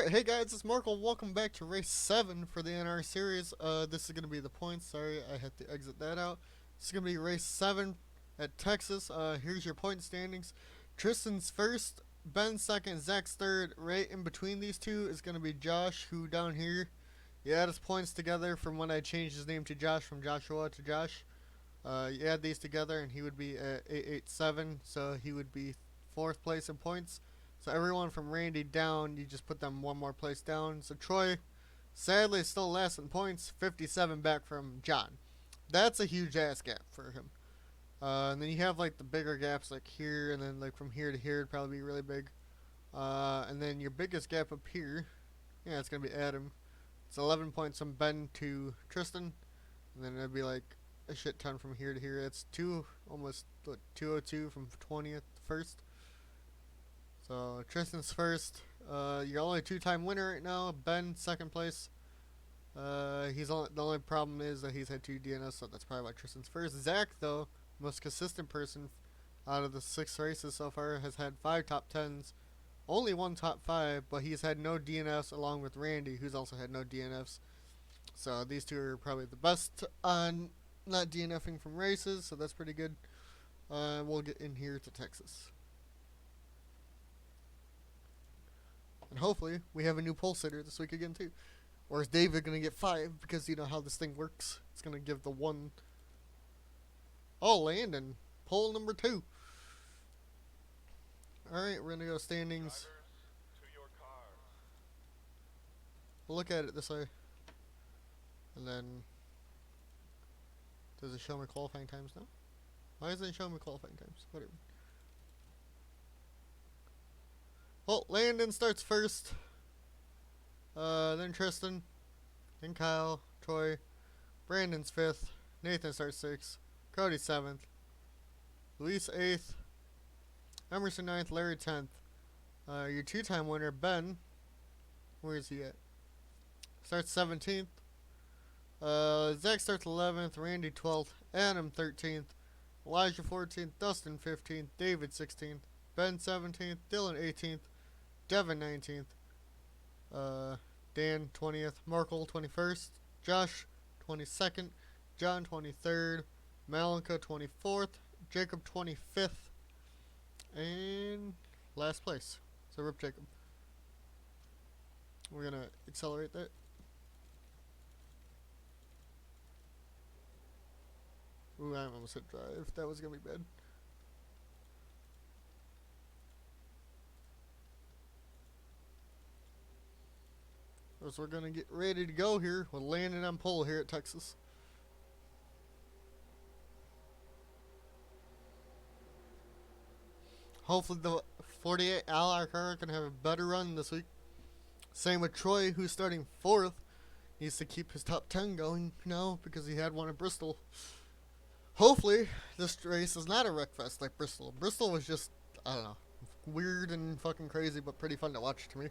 Alright, hey guys, it's Markel. Welcome back to race 7 for the NR series. This is going to be the points. Sorry, I had to exit that out. This is going to be race 7 at Texas. Here's your point standings. Tristan's first, Ben's second, Zach's third. Right in between these two is going to be Josh, who down here, you add his points together from when I changed his name to Josh, from Joshua to Josh. You add these together and he would be at 887, so he would be 4th place in points. So everyone from Randy down, you just put them one more place down. So Troy, sadly, is still last in points, 57 back from John. That's a huge ass gap for him. And then you have like the bigger gaps like here, and then like from here to here it'd probably be really big. And then your biggest gap up here, yeah, it's gonna be Adam. It's 11 points from Ben to Tristen, and then it'd be like a shit ton from here to here. It's almost 202 from 20th to first. So Tristan's first. You're only 2-time winner right now. Ben second place. The only problem is that he's had 2 DNS, so that's probably why Tristan's first. Zach, though, most consistent person out of the 6 races so far, has had 5 top 10s, only 1 top 5, but he's had no DNFs along with Randy, who's also had no DNFs. So these two are probably the best on not DNFing from races, so that's pretty good. We'll get in here to Texas. And hopefully, we have a new pole sitter this week again, too. Or is David going to get 5? Because you know how this thing works. It's going to give the 1. Oh, Landen. Pole number 2. Alright, we're going to go standings. We'll look at it this way. And then, does it show me qualifying times now? Why isn't it showing me qualifying times? Whatever. Well, Landen starts first, then Tristen, then Kyle, Troy, Brandon's 5th, Nathan starts 6th, Cody 7th, Luis 8th, Emerson 9th, Larry 10th. Your 2-time winner, Ben, where is he at? Starts 17th. Zach starts 11th, Randy 12th, Adam 13th, Elijah 14th, Dustin 15th, David 16th, Ben 17th, Dylan 18th, Devin 19th, Dan 20th, Markel 21st, Josh 22nd, John 23rd, Malenko 24th, Jacob 25th, and last place. So rip Jacob. We're gonna accelerate that. Ooh, I almost hit drive. That was gonna be bad. So we're going to get ready to go here with Landen on pole here at Texas. Hopefully the 48 Ally car can have a better run this week. Same with Troy, who's starting 4th. Needs to keep his top 10 going now because he had one at Bristol. Hopefully this race is not a wreckfest like Bristol. Bristol was just, I don't know, weird and fucking crazy, but pretty fun to watch to me.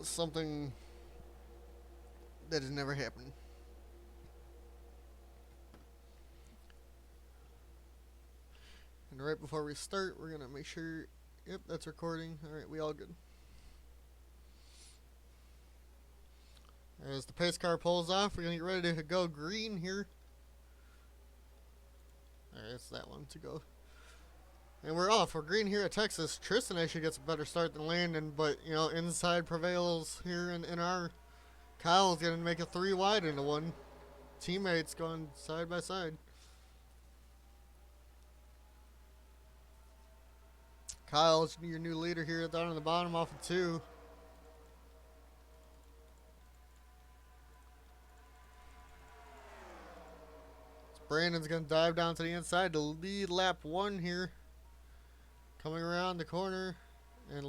Something that has never happened. And right before we start, we're gonna make sure, yep, that's recording. Alright, we all good. As the pace car pulls off, we're gonna get ready to go green here. Alright, it's that one to go. And we're off. We're green here at Texas. Tristen actually gets a better start than Landen, but, you know, inside prevails here in our... Kyle's going to make a 3 wide into 1. Teammates going side by side. Kyle's your new leader here down on the bottom off of 2. Brandon's going to dive down to the inside to lead lap 1 here. Coming around the corner, and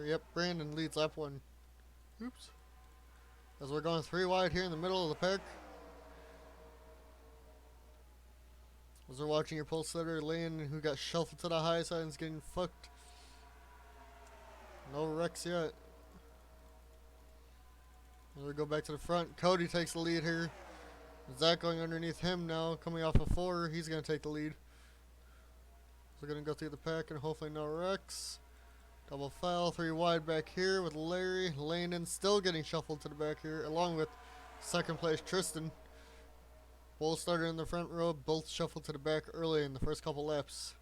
yep, Brandon leads lap 1. Oops. As we're going 3 wide here in the middle of the pack. As we're watching your pole sitter, Landen, who got shuffled to the high side and is getting fucked. No wrecks yet. As we go back to the front, Cody takes the lead here. Zach going underneath him now, coming off of 4, he's going to take the lead. We're going to go through the pack and hopefully no wrecks. Double file, 3 wide back here with Larry. Landen still getting shuffled to the back here, along with second place Tristen. Both started in the front row, both shuffled to the back early in the first couple laps.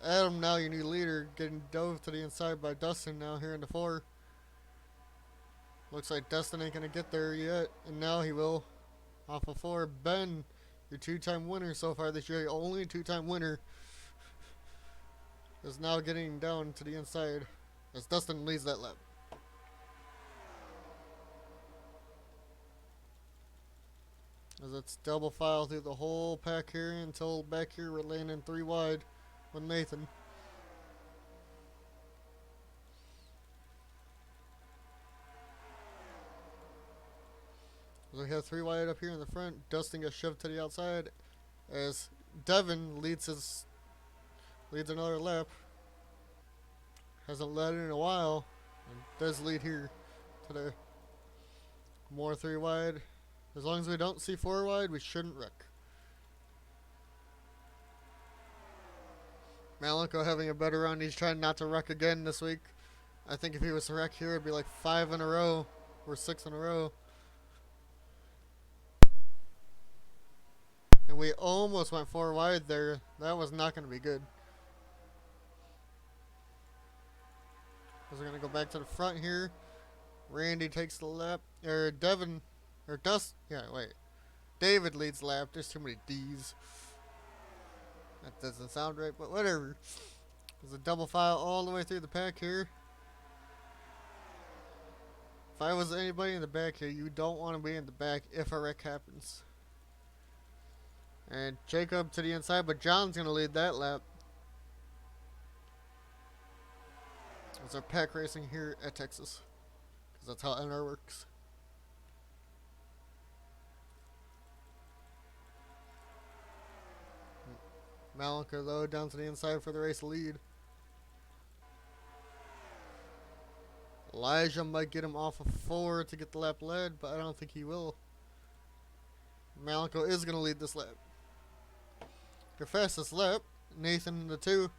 Adam, now your new leader, getting dove to the inside by Dustin now here in the 4. Looks like Dustin ain't going to get there yet, and now he will. Off of 4, Ben, your 2-time winner so far this year, your only 2-time winner, is now getting down to the inside as Dustin leads that lap. As it's double file through the whole pack here until back here we're landing 3 wide with Nathan. As we have 3 wide up here in the front, Dustin gets shoved to the outside as Devin leads another lap. Hasn't led in a while and does lead here today. More 3 wide. As long as we don't see 4 wide, we shouldn't wreck. Malenko having a better run. He's trying not to wreck again this week. I think if he was to wreck here, it'd be like 5 in a row or 6 in a row. And we almost went 4 wide there. That was not going to be good. We're going to go back to the front here. Randy takes the lap. Or Devin. Or Dustin. Yeah, wait. David leads the lap. There's too many D's. That doesn't sound right, but whatever. There's a double file all the way through the pack here. If I was anybody in the back here, you don't want to be in the back if a wreck happens. And Jacob to the inside, but John's going to lead that lap. It's our pack racing here at Texas. Because that's how NR works. Malenko though down to the inside for the race lead. Elijah might get him off of 4 to get the lap led, but I don't think he will. Malenko is going to lead this lap. Your fastest lap, Nathan the 2.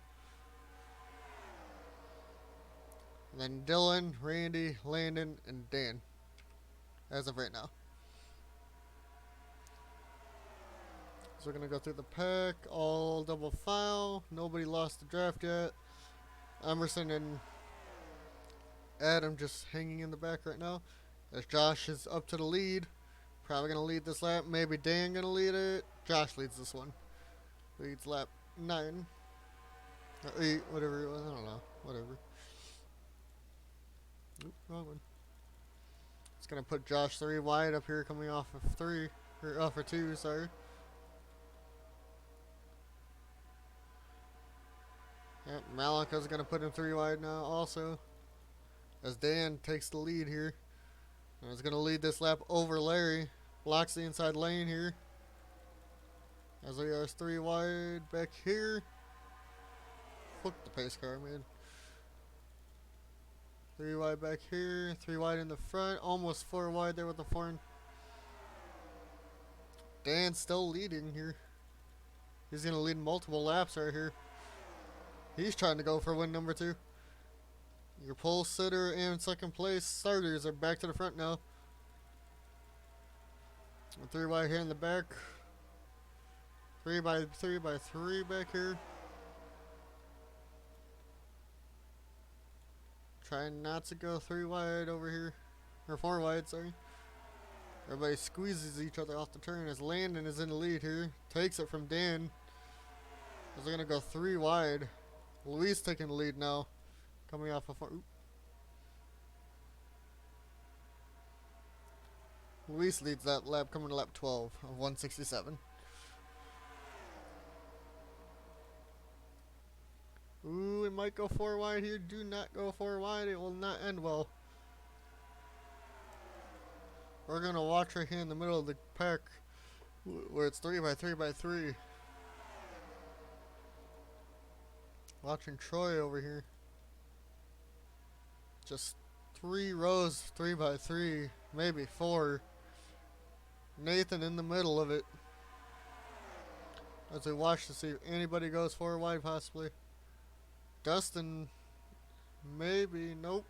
And then Dylan, Randy, Landen, and Dan. As of right now. So we're going to go through the pack, all double file. Nobody lost the draft yet. Emerson and Adam just hanging in the back right now. As Josh is up to the lead. Probably going to lead this lap. Maybe Dan going to lead it. Josh leads this one. Leads lap 9. Or 8, whatever it was. I don't know. Whatever. Oop, wrong one. It's going to put Josh 3 wide up here coming off of 3. Or off of 2, sorry. Yep, Malenko's going to put him 3 wide now also. As Dan takes the lead here. And is going to lead this lap over Larry. Blocks the inside lane here. As he has 3 wide back here. Fuck the pace car, man. 3 wide back here. 3 wide in the front. Almost 4 wide there with the 4. Dan's still leading here. He's going to lead multiple laps right here. He's trying to go for win number 2. Your pole sitter and second place starters are back to the front now. 3 wide here in the back. 3 by 3 by 3 back here. Trying not to go 3 wide over here. Or 4 wide, sorry. Everybody squeezes each other off the turn as Landen is in the lead here. Takes it from Dan. As they're going to go 3 wide. Luis taking the lead now. Coming off of 4. Oop. Luis leads that lap, coming to lap 12 of 167. Ooh, it might go 4 wide here. Do not go 4 wide. It will not end well. We're going to watch right here in the middle of the pack where it's 3 by 3 by 3. Watching Troy over here. Just 3 rows, 3 by 3, maybe 4. Nathan in the middle of it. As we watch to see if anybody goes 4 wide possibly. Dustin Maybe. Nope.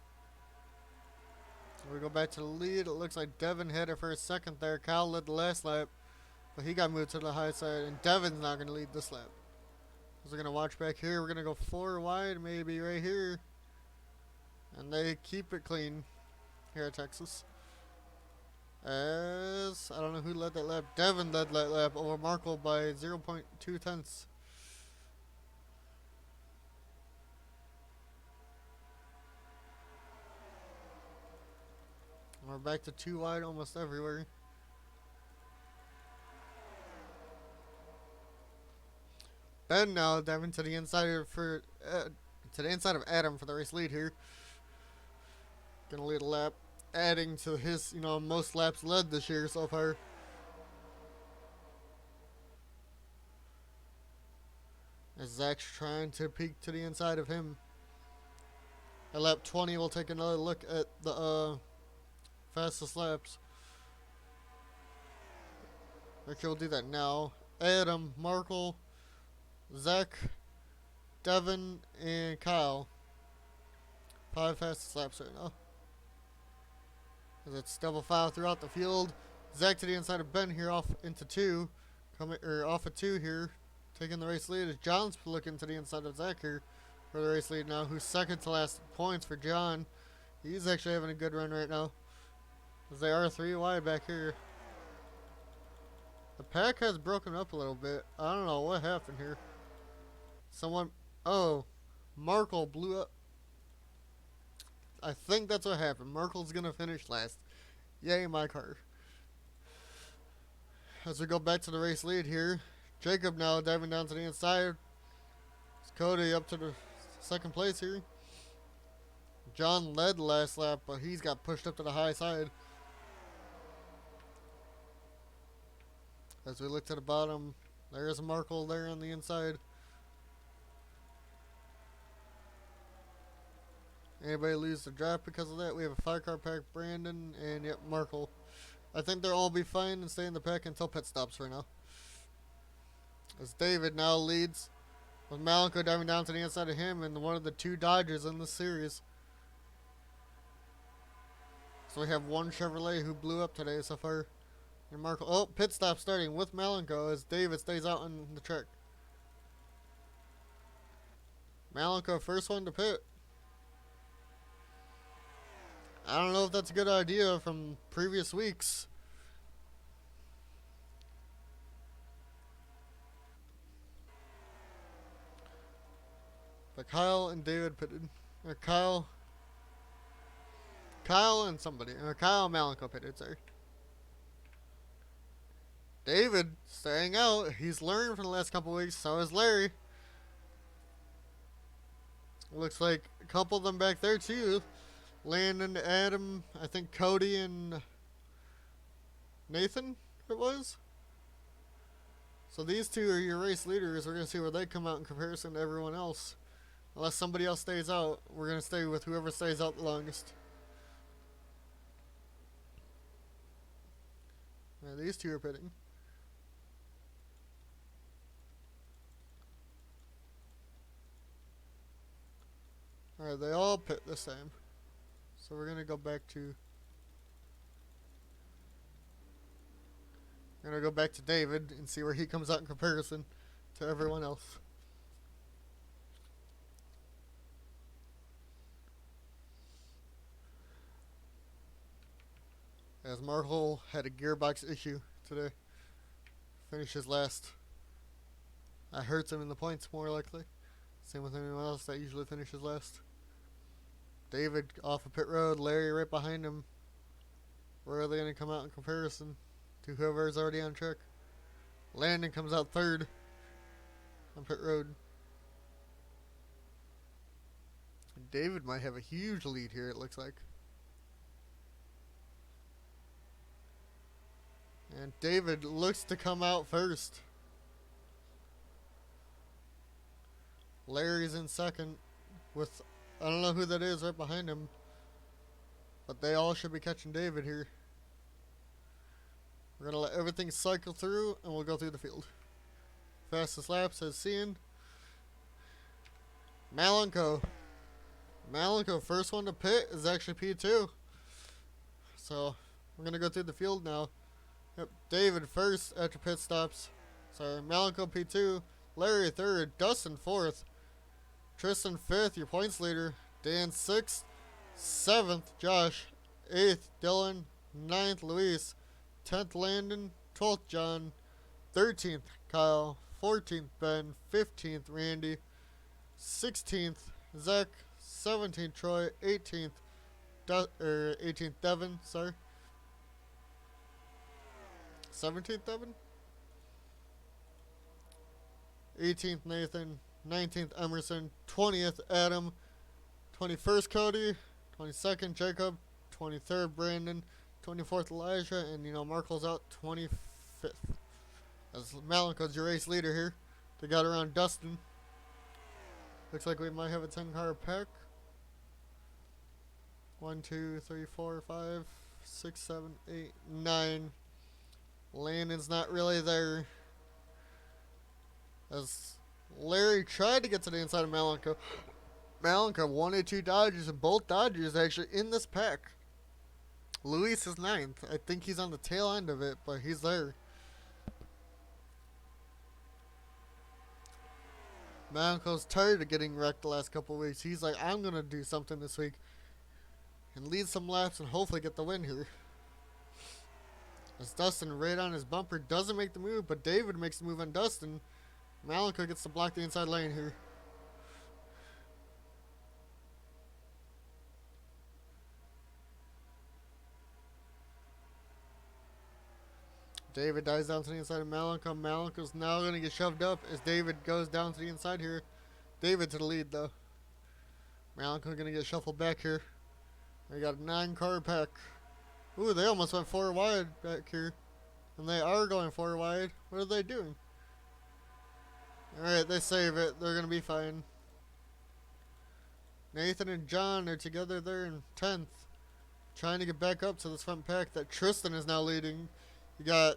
We go back to the lead. It looks like Devin had it for a second there. Kyle led the last lap, but he got moved to the high side, and Devin's not going to lead this lap. So we're going to watch back here. We're going to go 4 wide, maybe right here. And they keep it clean here at Texas. As I don't know who led that lap. Devin led that lap over Markel by 0.2 tenths. We're back to 2 wide almost everywhere. Ben now diving to the inside of Adam for the race lead here. Gonna lead a lap, adding to his most laps led this year so far. As Zach's trying to peek to the inside of him. At lap 20, we'll take another look at the fastest laps. Okay, we'll do that now. Adam, Markel, Zach, Devin, and Kyle. 5 fastest laps right now. As it's double file throughout the field. Zach to the inside of Ben here off into 2. Off of 2 here. Taking the race lead as John's looking to the inside of Zach here for the race lead now. Who's second to last points for John. He's actually having a good run right now. As they are 3 wide back here. The pack has broken up a little bit. I don't know what happened here. Markel blew up. I think that's what happened. Markel's gonna finish last. Yay, my car. As we go back to the race lead here, Jacob now diving down to the inside. It's Cody up to the second place here. John led the last lap, but he's got pushed up to the high side. As we look to the bottom, there's a Markel there on the inside. Anybody lose the draft because of that? We have a 5-car pack, Brandon, and yep, Markel. I think they'll all be fine and stay in the pack until pit stops for now. As David now leads, with Malenko diving down to the inside of him and one of the 2 Dodgers in this series. So we have one Chevrolet who blew up today so far. And Markel, pit stop starting with Malenko as David stays out on the track. Malenko, first one to pit. I don't know if that's a good idea from previous weeks. But Kyle and David pitted. Or Kyle and somebody. Or Kyle and Malenko pitted, sorry. David staying out. He's learned from the last couple weeks. So is Larry. Looks like a couple of them back there too. Landen, Adam, I think Cody and Nathan it was. So these 2 are your race leaders. We're going to see where they come out in comparison to everyone else. Unless somebody else stays out, we're going to stay with whoever stays out the longest. Yeah, these 2 are pitting. Alright, they all pit this time. So we're going to go back to... We're going to go back to David and see where he comes out in comparison to everyone else. As Markel had a gearbox issue today. Finishes last. That hurts him in the points more likely. Same with anyone else that usually finishes last. David off of pit road, Larry right behind him. Where are they going to come out in comparison to whoever is already on track? Landen comes out 3rd on pit road. And David might have a huge lead here, it looks like. And David looks to come out first. Larry's in second with, I don't know who that is right behind him. But they all should be catching David here. We're going to let everything cycle through and we'll go through the field. Fastest laps as seen. Malenko Malenko, first one to pit, is actually P2. So, we're going to go through the field now. Yep, David first after pit stops. Sorry, Malenko P2. Larry third. Dustin fourth. Tristen fifth, your points leader. Dan sixth. Seventh, Josh. Eighth, Dylan. Ninth, Luis. 10th, Landen. 12th, John. 13th, Kyle. 14th, Ben. 15th, Randy. 16th, Zach. 17th, Troy. 18th, 18th, Devin. Sorry. 17th, Devin. 18th, Nathan. 19th, Emerson. 20th, Adam. 21st, Cody. 22nd, Jacob. 23rd, Brandon. 24th, Elijah. And, Markel's out 25th. As Malenko's your race leader here. They got around Dustin. Looks like we might have a 10-car pack. 1, 2, 3, 4, 5, 6, 7, 8, 9. Landon's not really there. As Larry tried to get to the inside of Malenko. Malenko wanted 2 Dodgers, and both Dodgers actually in this pack. Luis is 9th. I think he's on the tail end of it, but he's there. Malenko's tired of getting wrecked the last couple of weeks. He's like, I'm going to do something this week and lead some laps and hopefully get the win here. As Dustin right on his bumper doesn't make the move, but David makes the move on Dustin. Malenko gets to block the inside lane here. David dives down to the inside of Malenko. Malenko's now going to get shoved up as David goes down to the inside here. David to the lead, though. Malenko going to get shuffled back here. We got a 9-car pack. Ooh, they almost went 4 wide back here. And they are going 4 wide. What are they doing? Alright, they save it. They're going to be fine. Nathan and John are together there in 10th. Trying to get back up to this front pack that Tristen is now leading. You got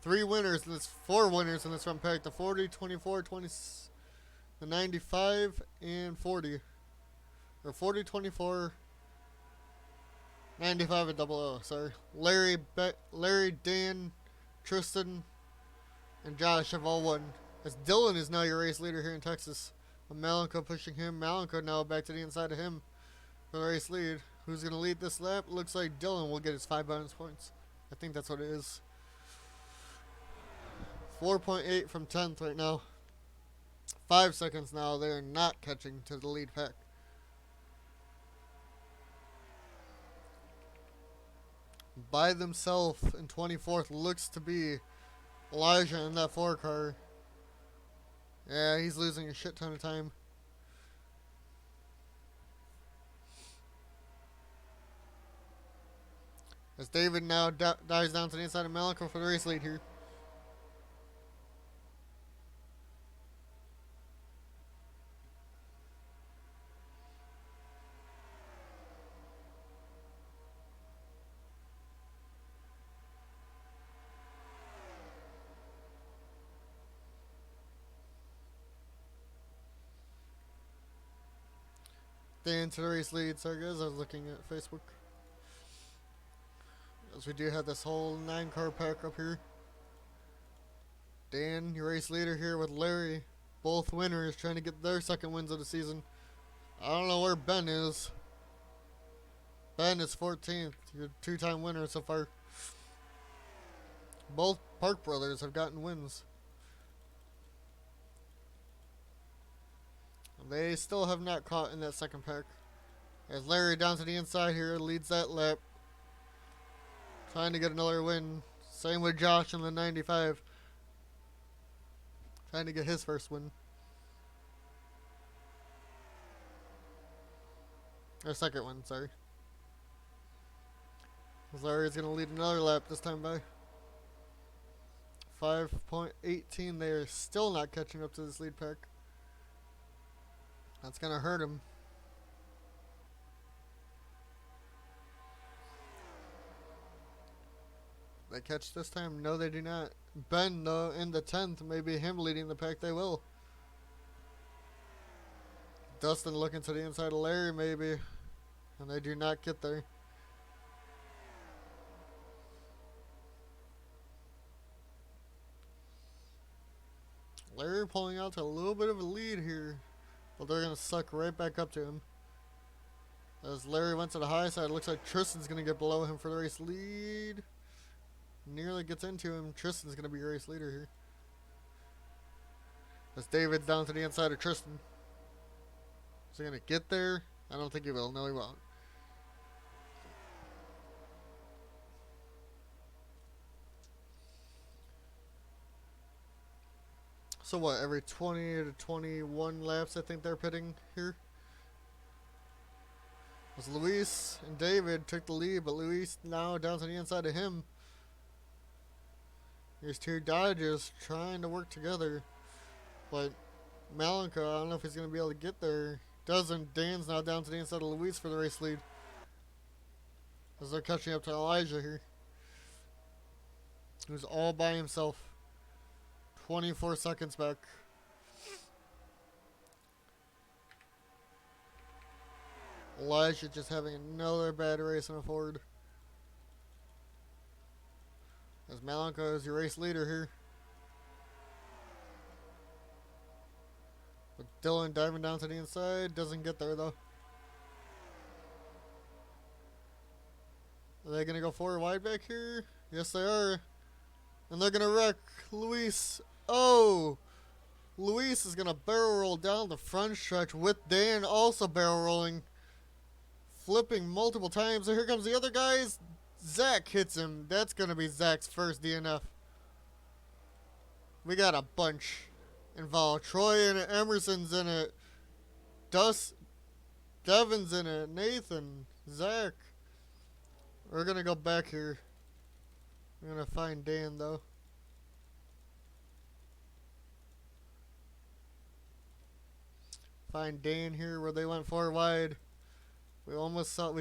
3 winners, and it's 4 winners in this front pack. The 40, 24, 20, the 95, and 40. Or 40, 24, 95, and 00. Sorry. Larry, Dan, Tristen, and Josh have all won. As Dylan is now your race leader here in Texas. And Malenko pushing him. Malenko now back to the inside of him for the race lead. Who's going to lead this lap? Looks like Dylan will get his 5 bonus points. I think that's what it is. 4.8 from 10th right now. 5 seconds now. They're not catching to the lead pack. By themselves in 24th looks to be Elijah in that 4 car. Yeah, he's losing a shit ton of time. As David now dives down to the inside of Malenko for the race lead here. Dan to the race lead. Sorry guys, I was looking at Facebook. As we do have this whole 9-car pack up here. Dan, your race leader here with Larry. Both winners trying to get their 2nd wins of the season. I don't know where Ben is. Ben is 14th. Your 2-time winner so far. Both Park brothers have gotten wins. They still have not caught in that 2nd pack. As Larry down to the inside here leads that lap. Trying to get another win. Same with Josh in the 95. Trying to get his first win. Or 2nd one, sorry. Larry's going to lead another lap this time by 5.18. They are still not catching up to this lead pack. That's going to hurt him. They catch this time? No, they do not. Ben, though, in the 10th, maybe him leading the pack, they will. Dustin looking to the inside of Larry maybe. And they do not get there. Larry pulling out to a little bit of a lead here. But they're going to suck right back up to him. As Larry went to the high side, it looks like Tristan's going to get below him for the race lead. Nearly gets into him. Tristan's going to be your race leader here. As David's down to the inside of Tristen. Is he going to get there? I don't think he will. No, he won't. So what, every 20 to 21 laps I think they're pitting here? As Luis and David took the lead, but Luis now down to the inside of him. These two Dodgers trying to work together. But Malenko, I don't know if he's going to be able to get there. Doesn't. Dan's now down to the inside of Luis for the race lead. As they're catching up to Elijah here. Who's all by himself. 24 seconds back. Elijah just having another bad race on a Ford. As Malenko is your race leader here. With Dylan diving down to the inside. Doesn't get there though. Are they going to go forward wide back here? Yes they are. And they're going to wreck Luis. Oh! Luis is going to barrel roll down the front stretch with Dan also barrel rolling. Flipping multiple times. And here comes the other guys. Zach hits him. That's going to be Zach's first DNF. We got a bunch involved. Troy in it. Emerson's in it. Devin's in it. Nathan. Zach. We're going to go back here. We're going to find Dan though. Find Dan here where they went far wide. We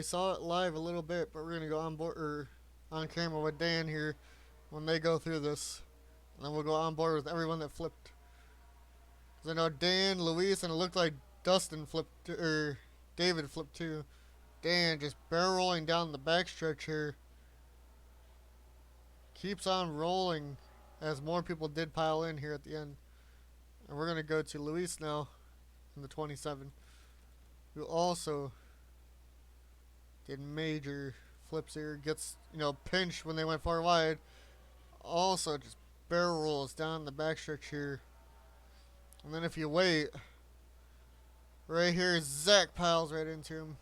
saw it live a little bit, but we're going to go on board or on camera with Dan here when they go through this. And then we'll go on board with everyone that flipped. Cause I know Dan, Luis, and it looked like Dustin flipped, or David flipped too. Dan just barrel rolling down the backstretch here. Keeps on rolling as more people did pile in here at the end. And we're going to go to Luis now in the 27, who also did major flips here. Gets, pinched when they went far wide. Also just barrel rolls down the backstretch here. And then if you wait, right here, Zach piles right into him.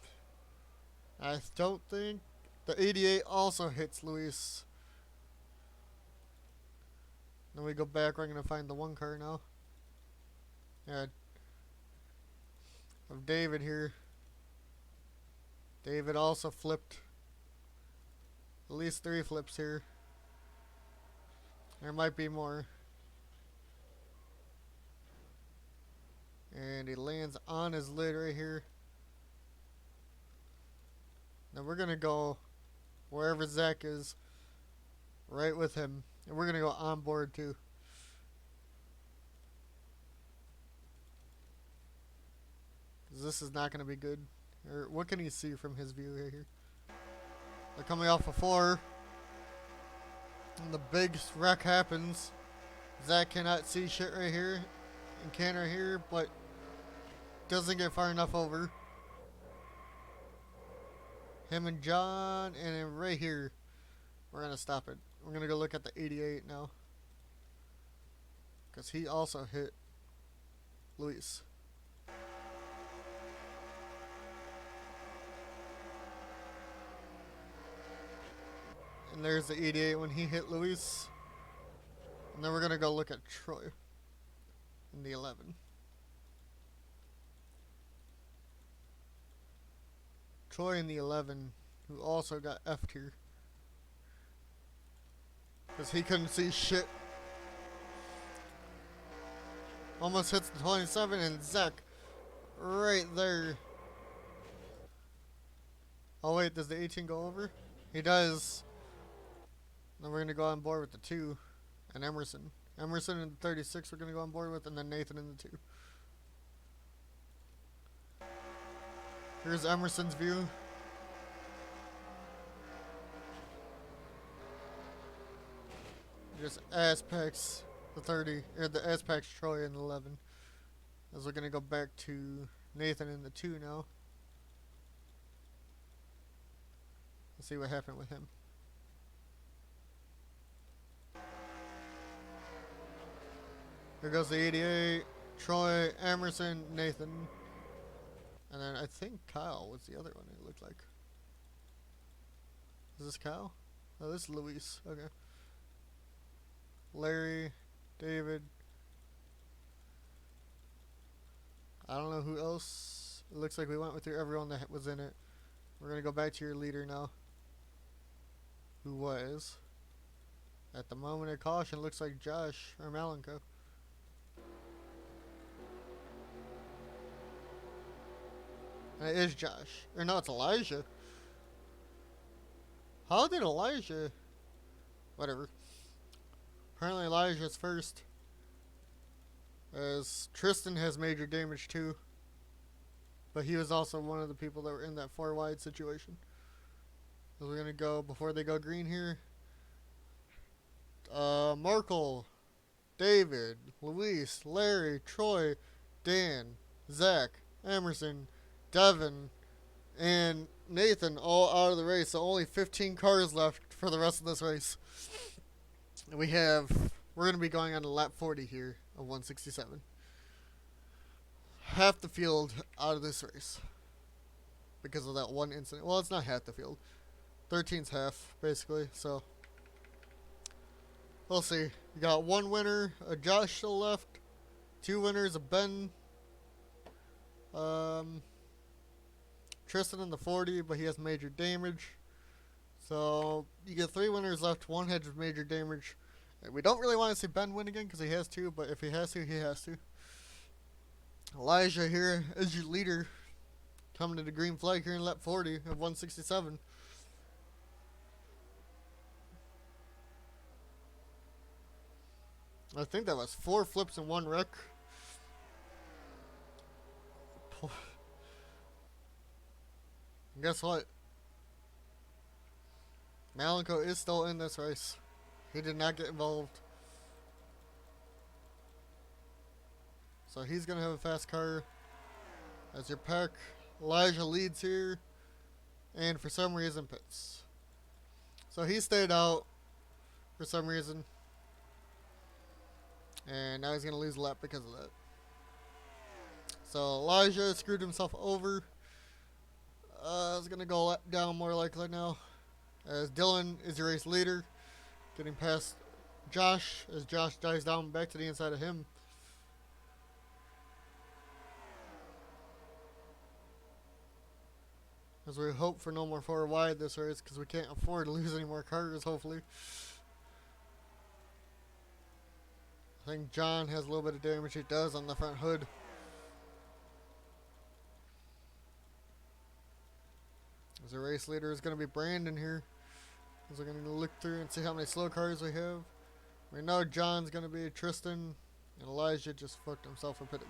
I don't think the 88 also hits Luis. Then we go back. We're going to find the one car now. Yeah. Of David here. David also flipped. At least 3 flips here. There might be more. And he lands on his lid right here. Now we're going to go wherever Zach is. Right with him. And we're going to go on board too. This is not going to be good. Or what can he see from his view right here? They're coming off a 4. And the big wreck happens. Zach cannot see shit right here. And can right here. But doesn't get far enough over. Him and John. And then right here. We're going to stop it. We're going to go look at the 88 now. Because he also hit Luis. And there's the 88 when he hit Luis. And then we're going to go look at Troy in the 11. Troy in the 11, who also got F'd here. Because he couldn't see shit. Almost hits the 27 and Zach right there. Oh wait, does the 18 go over? He does. Then we're going to go on board with the 2 and Emerson. Emerson in the 36 we're going to go on board with, and then Nathan in the 2. Here's Emerson's view. Just ass packs the 30, or the ass packs Troy in the 11. As we're gonna go back to Nathan in the 2 now. Let's see what happened with him. Here goes the 88. Troy, Emerson, Nathan. And then I think Kyle was the other one it looked like. Is this Kyle? Oh, this is Luis. Okay. Larry, David. I don't know who else. It looks like we went with everyone that was in it. We're going to go back to your leader now. Who was, at the moment of caution, looks like Josh or Malenko. And it is Josh. Or no, it's Elijah. How did Elijah... Whatever. Apparently Elijah's first. As Tristen has major damage too. But he was also one of the people that were in that 4 wide situation. So we're going to go, before they go green here. Markel, David, Luis, Larry, Troy, Dan, Zach, Emerson, Devin, and Nathan all out of the race. So only 15 cars left for the rest of this race. And we're going to be going on to lap 40 here of 167. Half the field out of this race. Because of that one incident. Well, it's not half the field. 13's half, basically, so. We'll see. You got 1 winner, a Josh still left. 2 winners, a Ben. Tristen in the 40, but he has major damage. So, you get 3 winners left. 1 had major damage. And we don't really want to see Ben win again, because he has to, but if he has to, he has to. Elijah here is your leader. Coming to the green flag here in lap 40 of 167. I think that was 4 flips and 1 wreck. And guess what? Malenko is still in this race. He did not get involved. So he's going to have a fast car. As your pack, Elijah leads here. And for some reason pits. So he stayed out for some reason. And now he's going to lose a lap because of that. So Elijah screwed himself over. He's going to go a lap down more likely now. As Dylan is your race leader. Getting past Josh. As Josh dives down back to the inside of him. As we hope for no more 4 wide this race. Because we can't afford to lose any more cars hopefully. I think John has a little bit of damage. He does on the front hood. As a race leader is going to be Brandon here. As we're going to look through and see how many slow cars we have. We know John's going to be Tristen. And Elijah just fucked himself for pitting.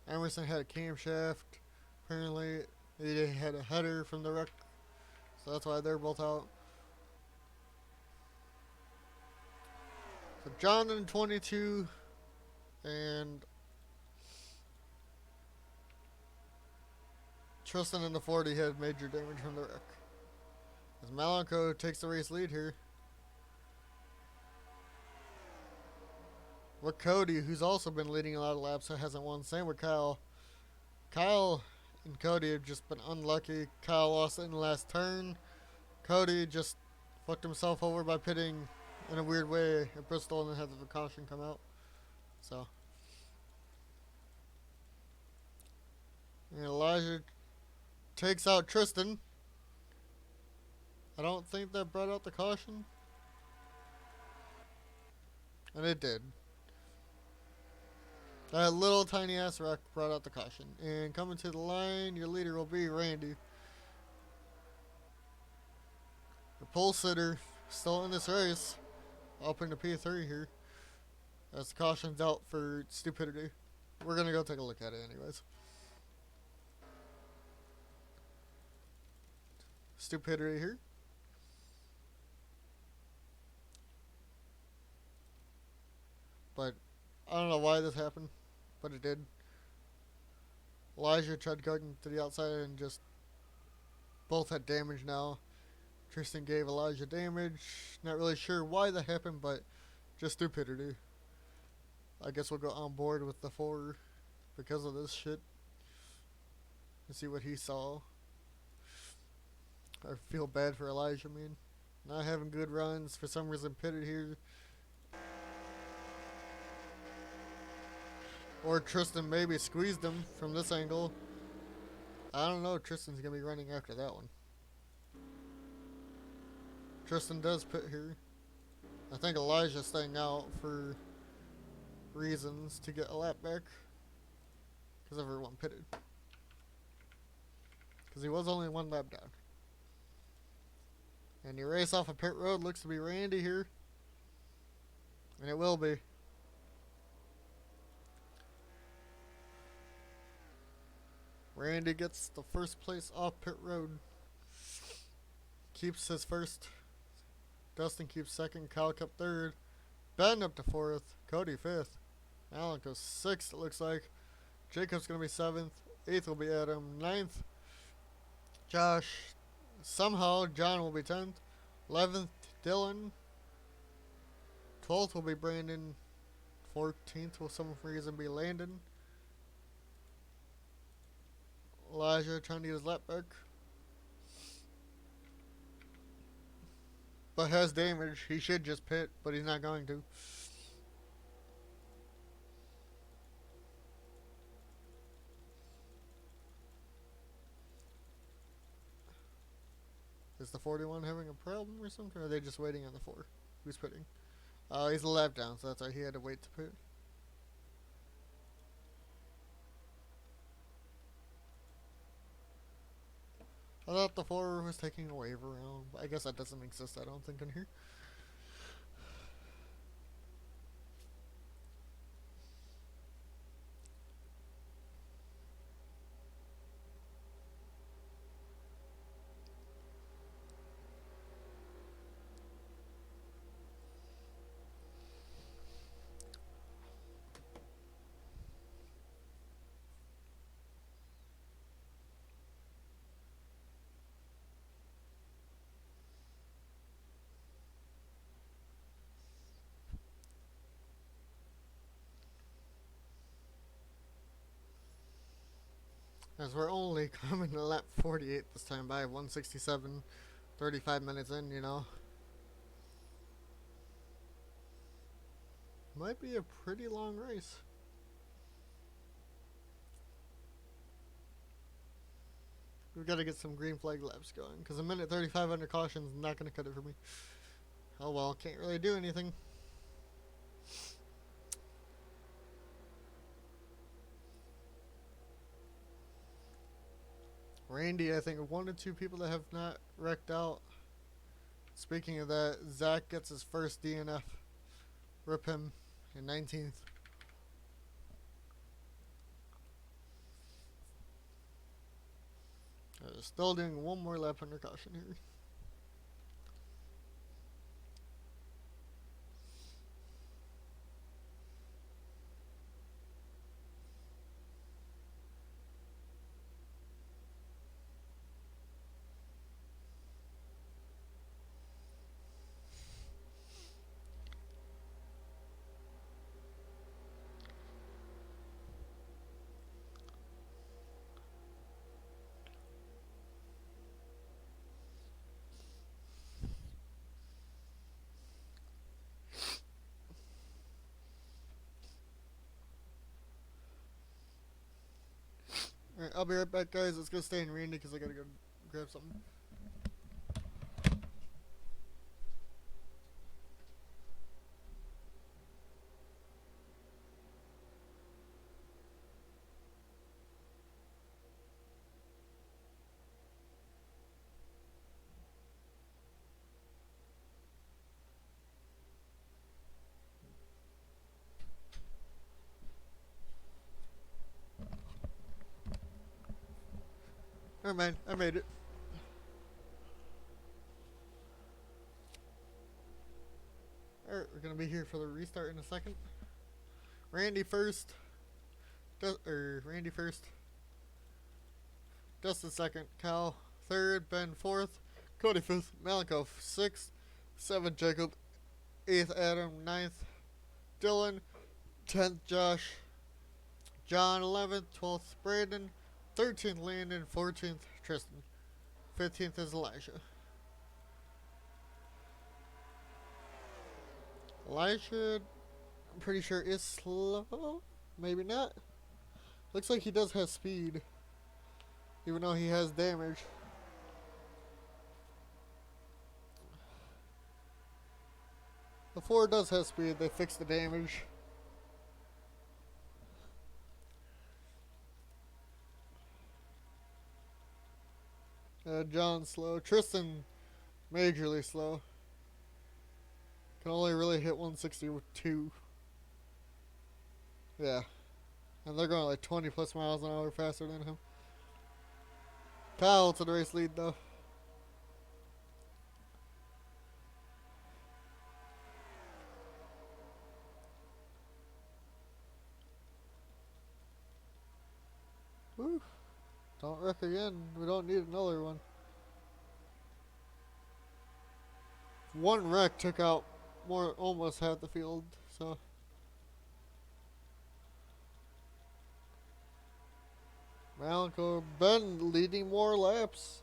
Emerson had a camshaft. Apparently he had a header from the wreck. So that's why they're both out. So John in 22 and Tristen in the 40 had major damage from the wreck. As Malenko takes the race lead here. With Cody, who's also been leading a lot of laps, so hasn't won. Same with Kyle. Kyle and Cody have just been unlucky. Kyle lost it in the last turn. Cody just fucked himself over by pitting in a weird way at Bristol and then had the caution come out. So. And Elijah takes out Tristen. I don't think that brought out the caution. And it did. That little tiny ass wreck brought out the caution. And coming to the line, your leader will be Randy. The pole sitter still in this race. Up into P3 here. As the caution's out for stupidity. we're gonna go take a look at it anyways. Stupidity here. But I don't know why this happened, but it did. Elijah tried going to the outside and just both had damage now. Tristen gave Elijah damage. Not really sure why that happened, but just stupidity. I guess we'll go on board with the 4 because of this shit. And see what he saw. I feel bad for Elijah, man. Not having good runs. For some reason, pitted here. Or Tristen maybe squeezed him from this angle. I don't know. Tristen's going to be running after that one. Tristen does pit here. I think Elijah's staying out for reasons to get a lap back. Because everyone pitted. Because he was only 1 lap down. And the race off of pit road looks to be Randy here. And it will be. Randy gets the first place off pit road. Keeps his first. Dustin keeps second. Kyle kept third. Ben up to 4th. Cody 5th. Malenko 6th, it looks like. Jacob's going to be 7th. 8th will be Adam. 9th, Josh. Somehow, John will be 10th. 11th, Dylan. 12th will be Brandon. 14th will some reason be Landen. Elijah trying to get his lap back. But has damage. He should just pit, but he's not going to. Is the 41 having a problem or something? Or are they just waiting on the 4? Who's pitting? He's a lap down, so that's why he had to wait to pit. I thought the 4 was taking a wave around, but I guess that doesn't exist, I don't think, in here. As we're only coming to lap 48 this time by 167, 35 minutes in, you know. Might be a pretty long race. We've got to get some green flag laps going, because a minute 35 under caution is not going to cut it for me. Oh well, can't really do anything. Randy, I think, 1 or 2 people that have not wrecked out. Speaking of that, Zach gets his first DNF. Rip him in 19th. Still doing 1 more lap under caution here. Alright, I'll be right back, guys. Let's go stay in Randy because I gotta go grab something. Never mind, I made it. Alright, we're gonna be here for the restart in a second. Randy first. Randy first. Dustin second. Cal third. Ben fourth. Cody fifth. Malenko sixth. Seventh Jacob. Eighth Adam. Ninth Dylan. 10th Josh. John 11th. 12th Brandon. 13th Landen. 14th Tristen. 15th is Elijah. Elijah, I'm pretty sure is slow. Maybe not. Looks like he does have speed, even though he has damage. The 4 does have speed. They fixed the damage. John's slow. Tristen, majorly slow. Can only really hit 162. Yeah. And they're going like 20 plus miles an hour faster than him. Kyle to the race lead though. Woo. Don't wreck again. We don't need another one. One wreck took out almost half the field, so. Malenko, Ben leading more laps.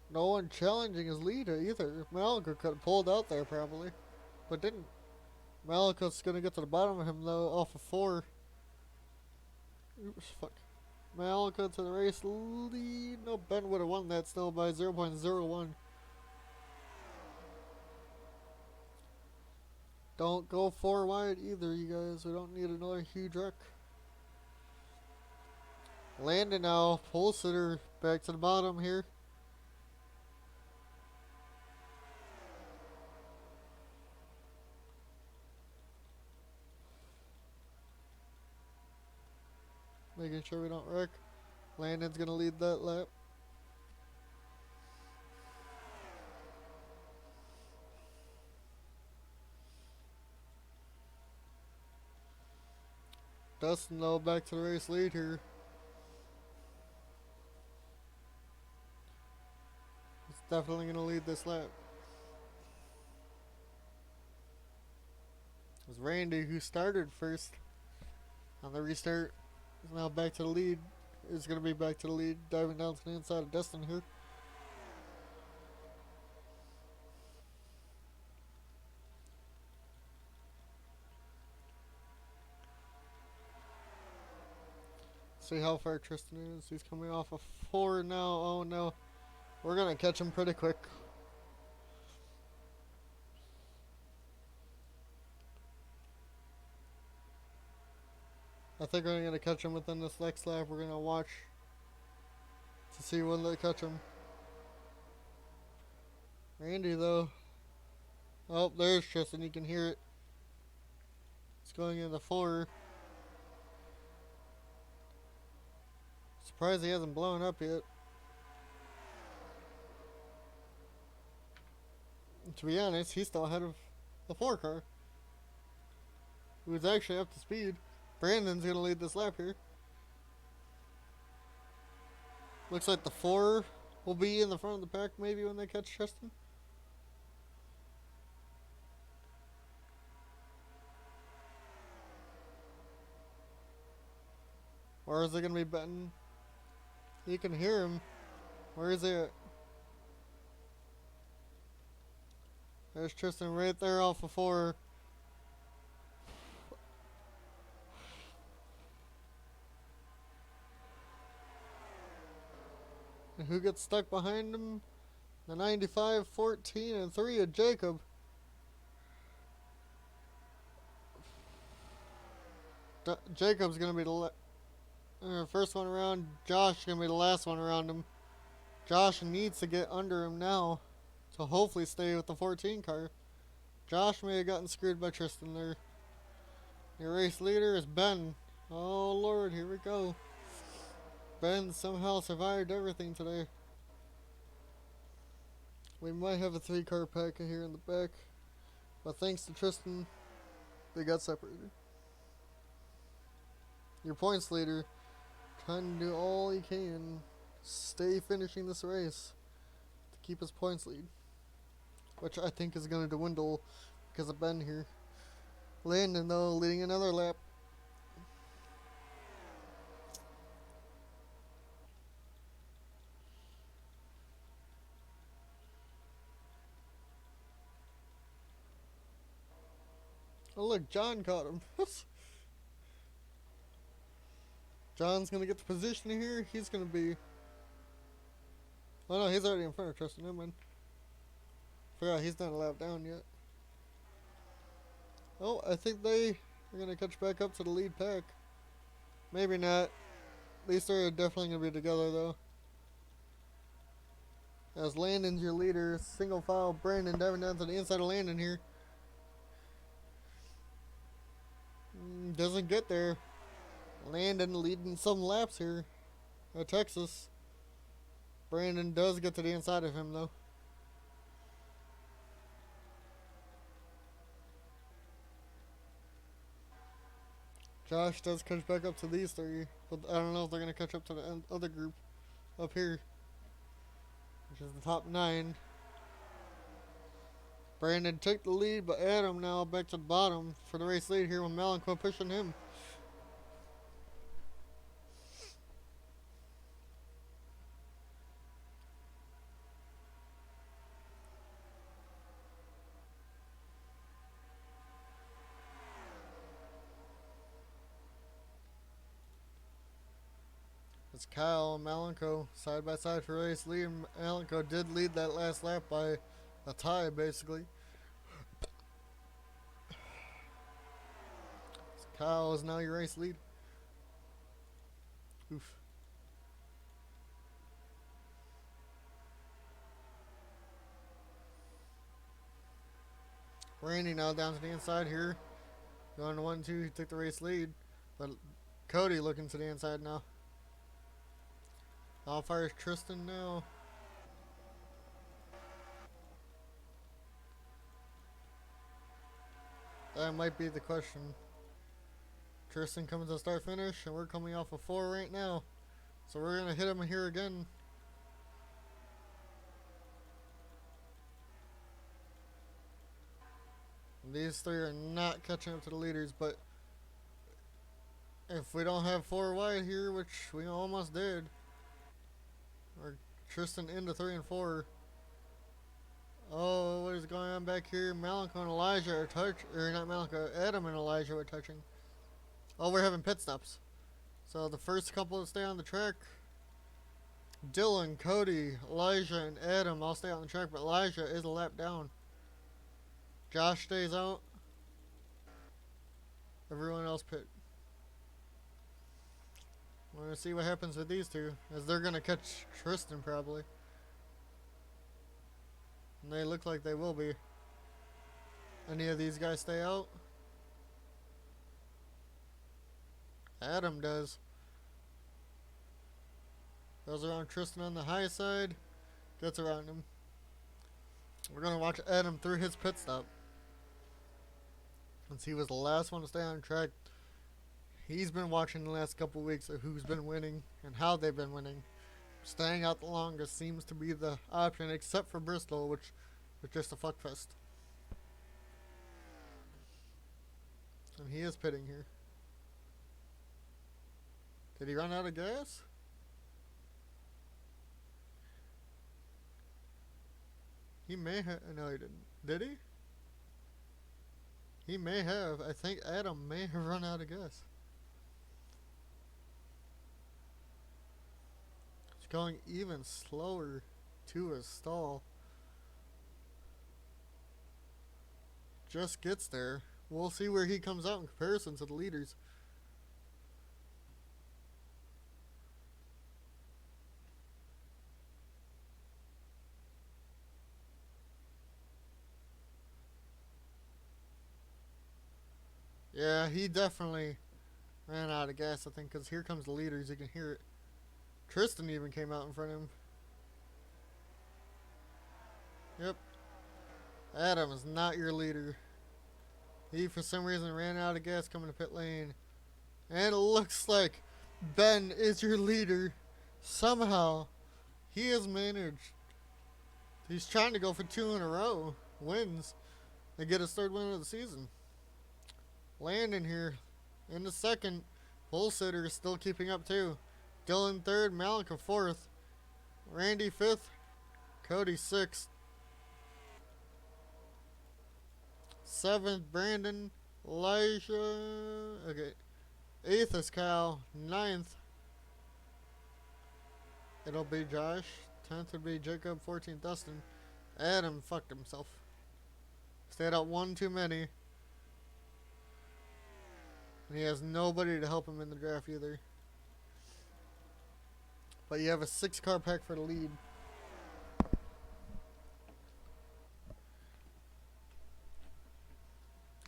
No one challenging his lead either. Malenko could have pulled out there probably, but didn't. Malenko's gonna get to the bottom of him though, off of 4. Oops, fuck. Malenko to the race lead. No, Ben would have won that still by 0.01. Don't go 4 wide either, you guys. We don't need another huge wreck. Landen now, pole sitter, back to the bottom here. Making sure we don't wreck. Landen's gonna lead that lap. Dustin though back to the race lead here. He's definitely gonna lead this lap. It was Randy who started first on the restart. Is now back to the lead. Is gonna be back to the lead, diving down to the inside of Dustin here. See how far Tristen is. He's coming off of 4 now. Oh no. We're gonna catch him pretty quick. I think we're gonna catch him within this next lap. We're gonna watch to see when they catch him. Randy though. Oh, there's Tristen. You can hear it. It's going into 4. Surprised he hasn't blown up yet. To be honest, he's still ahead of the 4 car, who's actually up to speed. Brandon's gonna lead this lap here. Looks like the 4 will be in the front of the pack maybe when they catch Tristen. Or is it gonna be Ben? You can hear him. Where is he at? There's Tristen right there off of 4. And who gets stuck behind him? The 95, 14, and 3 of Jacob. Jacob's gonna be the first one around. Josh is gonna be the last one around him. Josh needs to get under him now to hopefully stay with the 14 car. Josh may have gotten screwed by Tristen there. Your race leader is Ben. Oh Lord, here we go. Ben somehow survived everything today. We might have a 3-car pack here in the back, but thanks to Tristen, they got separated. Your points leader, trying to do all he can, stay finishing this race to keep his points lead, which I think is going to dwindle because of Ben here. Landen, though, leading another lap. Oh, look, John caught him. John's going to get the position here. He's going to be... Oh, no, he's already in front of Tristen. Never mind. Forgot he's not a lap down yet. Oh, I think they are going to catch back up to the lead pack. Maybe not. These three are definitely going to be together, though. As Landen's your leader, single file Brandon Devin down to the inside of Landen here. Doesn't get there. Landen leading some laps here at Texas. Brandon does get to the inside of him, though. Josh does catch back up to these three, but I don't know if they're going to catch up to the other group up here, which is the top 9. Brandon took the lead, but Adam now back to the bottom for the race lead here with Malenko pushing him. It's Kyle and Malenko side by side for race lead. Malenko did lead that last lap by a tie, basically. So Kyle is now your race lead. Oof. Randy now down to the inside here. Going to 1-2, he took the race lead. But Cody looking to the inside now. How far is Tristen now? That might be the question. Tristen coming to start finish, and we're coming off a 4 right now. So we're going to hit him here again. And these three are not catching up to the leaders, but if we don't have 4 wide here, which we almost did, or Tristen into 3 and 4. Oh, what is going on back here? Malenko and Elijah are not Malenko, Adam and Elijah are touching. Oh, we're having pit stops. So the first couple to stay on the track, Dylan, Cody, Elijah, and Adam all stay on the track, but Elijah is a lap down. Josh stays out. Everyone else pit. We're going to see what happens with these two, as they're going to catch Tristen probably. And they look like they will be. Any of these guys stay out? Adam does. Goes around Tristen on the high side. Gets around him. We're going to watch Adam through his pit stop. Since he was the last one to stay on track, he's been watching the last couple weeks of who's been winning and how they've been winning. Staying out the longest seems to be the option, except for Bristol, which is just a fuckfest. And he is pitting here. Did he run out of gas? He may have. No, he didn't. Did he? He may have. I think Adam may have run out of gas. It's going even slower to his stall. Just gets there. We'll see where he comes out in comparison to the leaders. Yeah, he definitely ran out of gas, I think, because here comes the leaders. You can hear it. Tristen even came out in front of him. Yep. Adam is not your leader. He, for some reason, ran out of gas coming to pit lane. And it looks like Ben is your leader. Somehow, he has managed. He's trying to go for 2 in a row. Wins. And get his 3rd win of the season. Landen here in the 2nd. Pole sitter is still keeping up too. Dylan 3rd. Malenko 4th. Randy 5th. Cody 6th. 7th, Brandon, Elijah, okay, 8th is Kyle, 9th, it'll be Josh, 10th would be Jacob, 14th, Dustin, Adam fucked himself, stayed out 1 too many, and he has nobody to help him in the draft either, but you have a 6-car pack for the lead.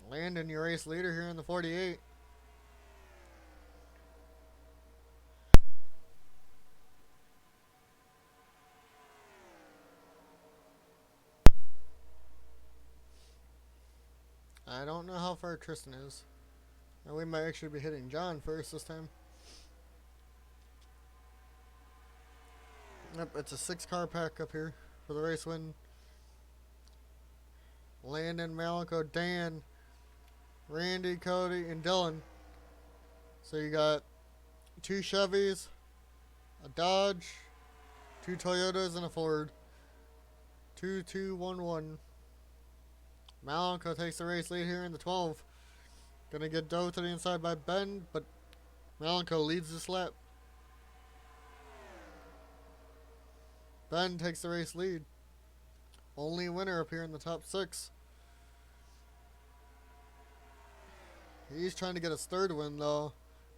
Landen, your race leader here in the 48. I don't know how far Tristen is. And we might actually be hitting John first this time. Yep, it's a 6-car pack up here for the race win. Landen, Malenko, Dan, Randy, Cody, and Dylan. So you got 2 Chevys, a Dodge, 2 Toyotas, and a Ford. 2-2-1-1. Malenko takes the race lead here in the 12. Gonna get dove to the inside by Ben, but Malenko leads this lap. Ben takes the race lead. Only winner up here in the top 6. He's trying to get his 3rd win though,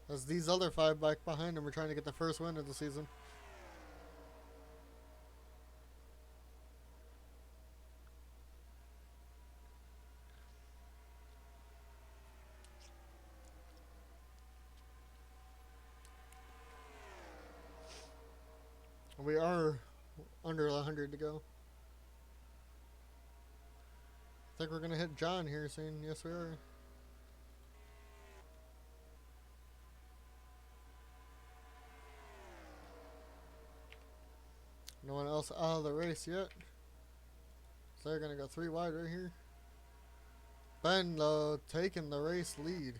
as these other 5 back behind him are trying to get the 1st win of the season. We are under 100 to go. I think we're gonna hit John here soon. Yes, we are. No one else out of the race yet. So they're going to go 3 wide right here. Ben, though, taking the race lead.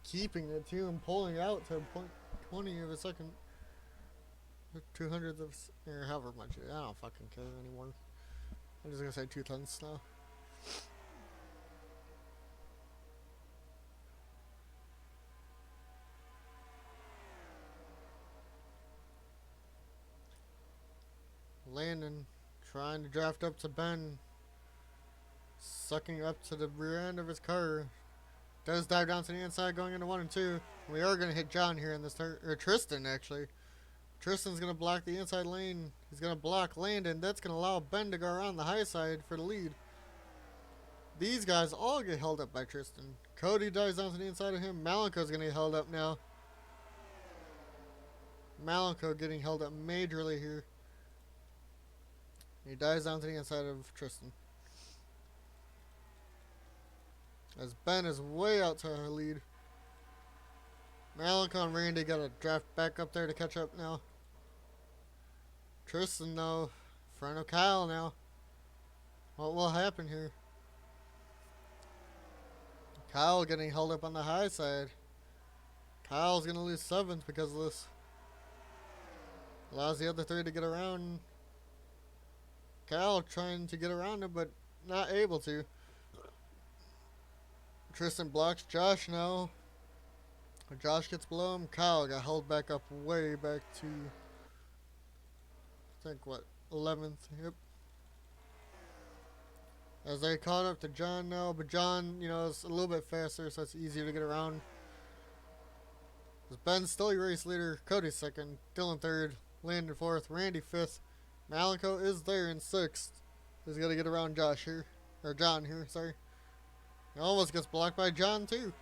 Keeping it too and pulling out to 0.20 of a second. 200th of, or however much. I don't fucking care anymore. I'm just going to say 2 tenths now. Landen trying to draft up to Ben, sucking up to the rear end of his car. Does dive down to the inside going into 1 and 2. We are going to hit John here in this turn, or Tristen actually. Tristan's going to block the inside lane. He's going to block Landen. That's going to allow Ben to go around the high side for the lead. These guys all get held up by Tristen. Cody dives down to the inside of him. Malenko's going to get held up now. Malenko getting held up majorly here. He dives down to the inside of Tristen. As Ben is way out to our lead. Malenko and Randy got to draft back up there to catch up now. Tristen, though, in front of Kyle now. What will happen here? Kyle getting held up on the high side. Kyle's going to lose 7th because of this. Allows the other 3 to get around. Kyle trying to get around him, but not able to. Tristen blocks Josh now. Josh gets below him. Kyle got held back up way back to, I think, what, 11th? Yep. As they caught up to John now, but John, you know, is a little bit faster, so it's easier to get around. Ben's still your race leader. Cody 2nd. Dylan 3rd. Landen 4th. Randy 5th. Malenko is there in 6th. He's got to get around Josh here. Or John here, sorry. He almost gets blocked by John too.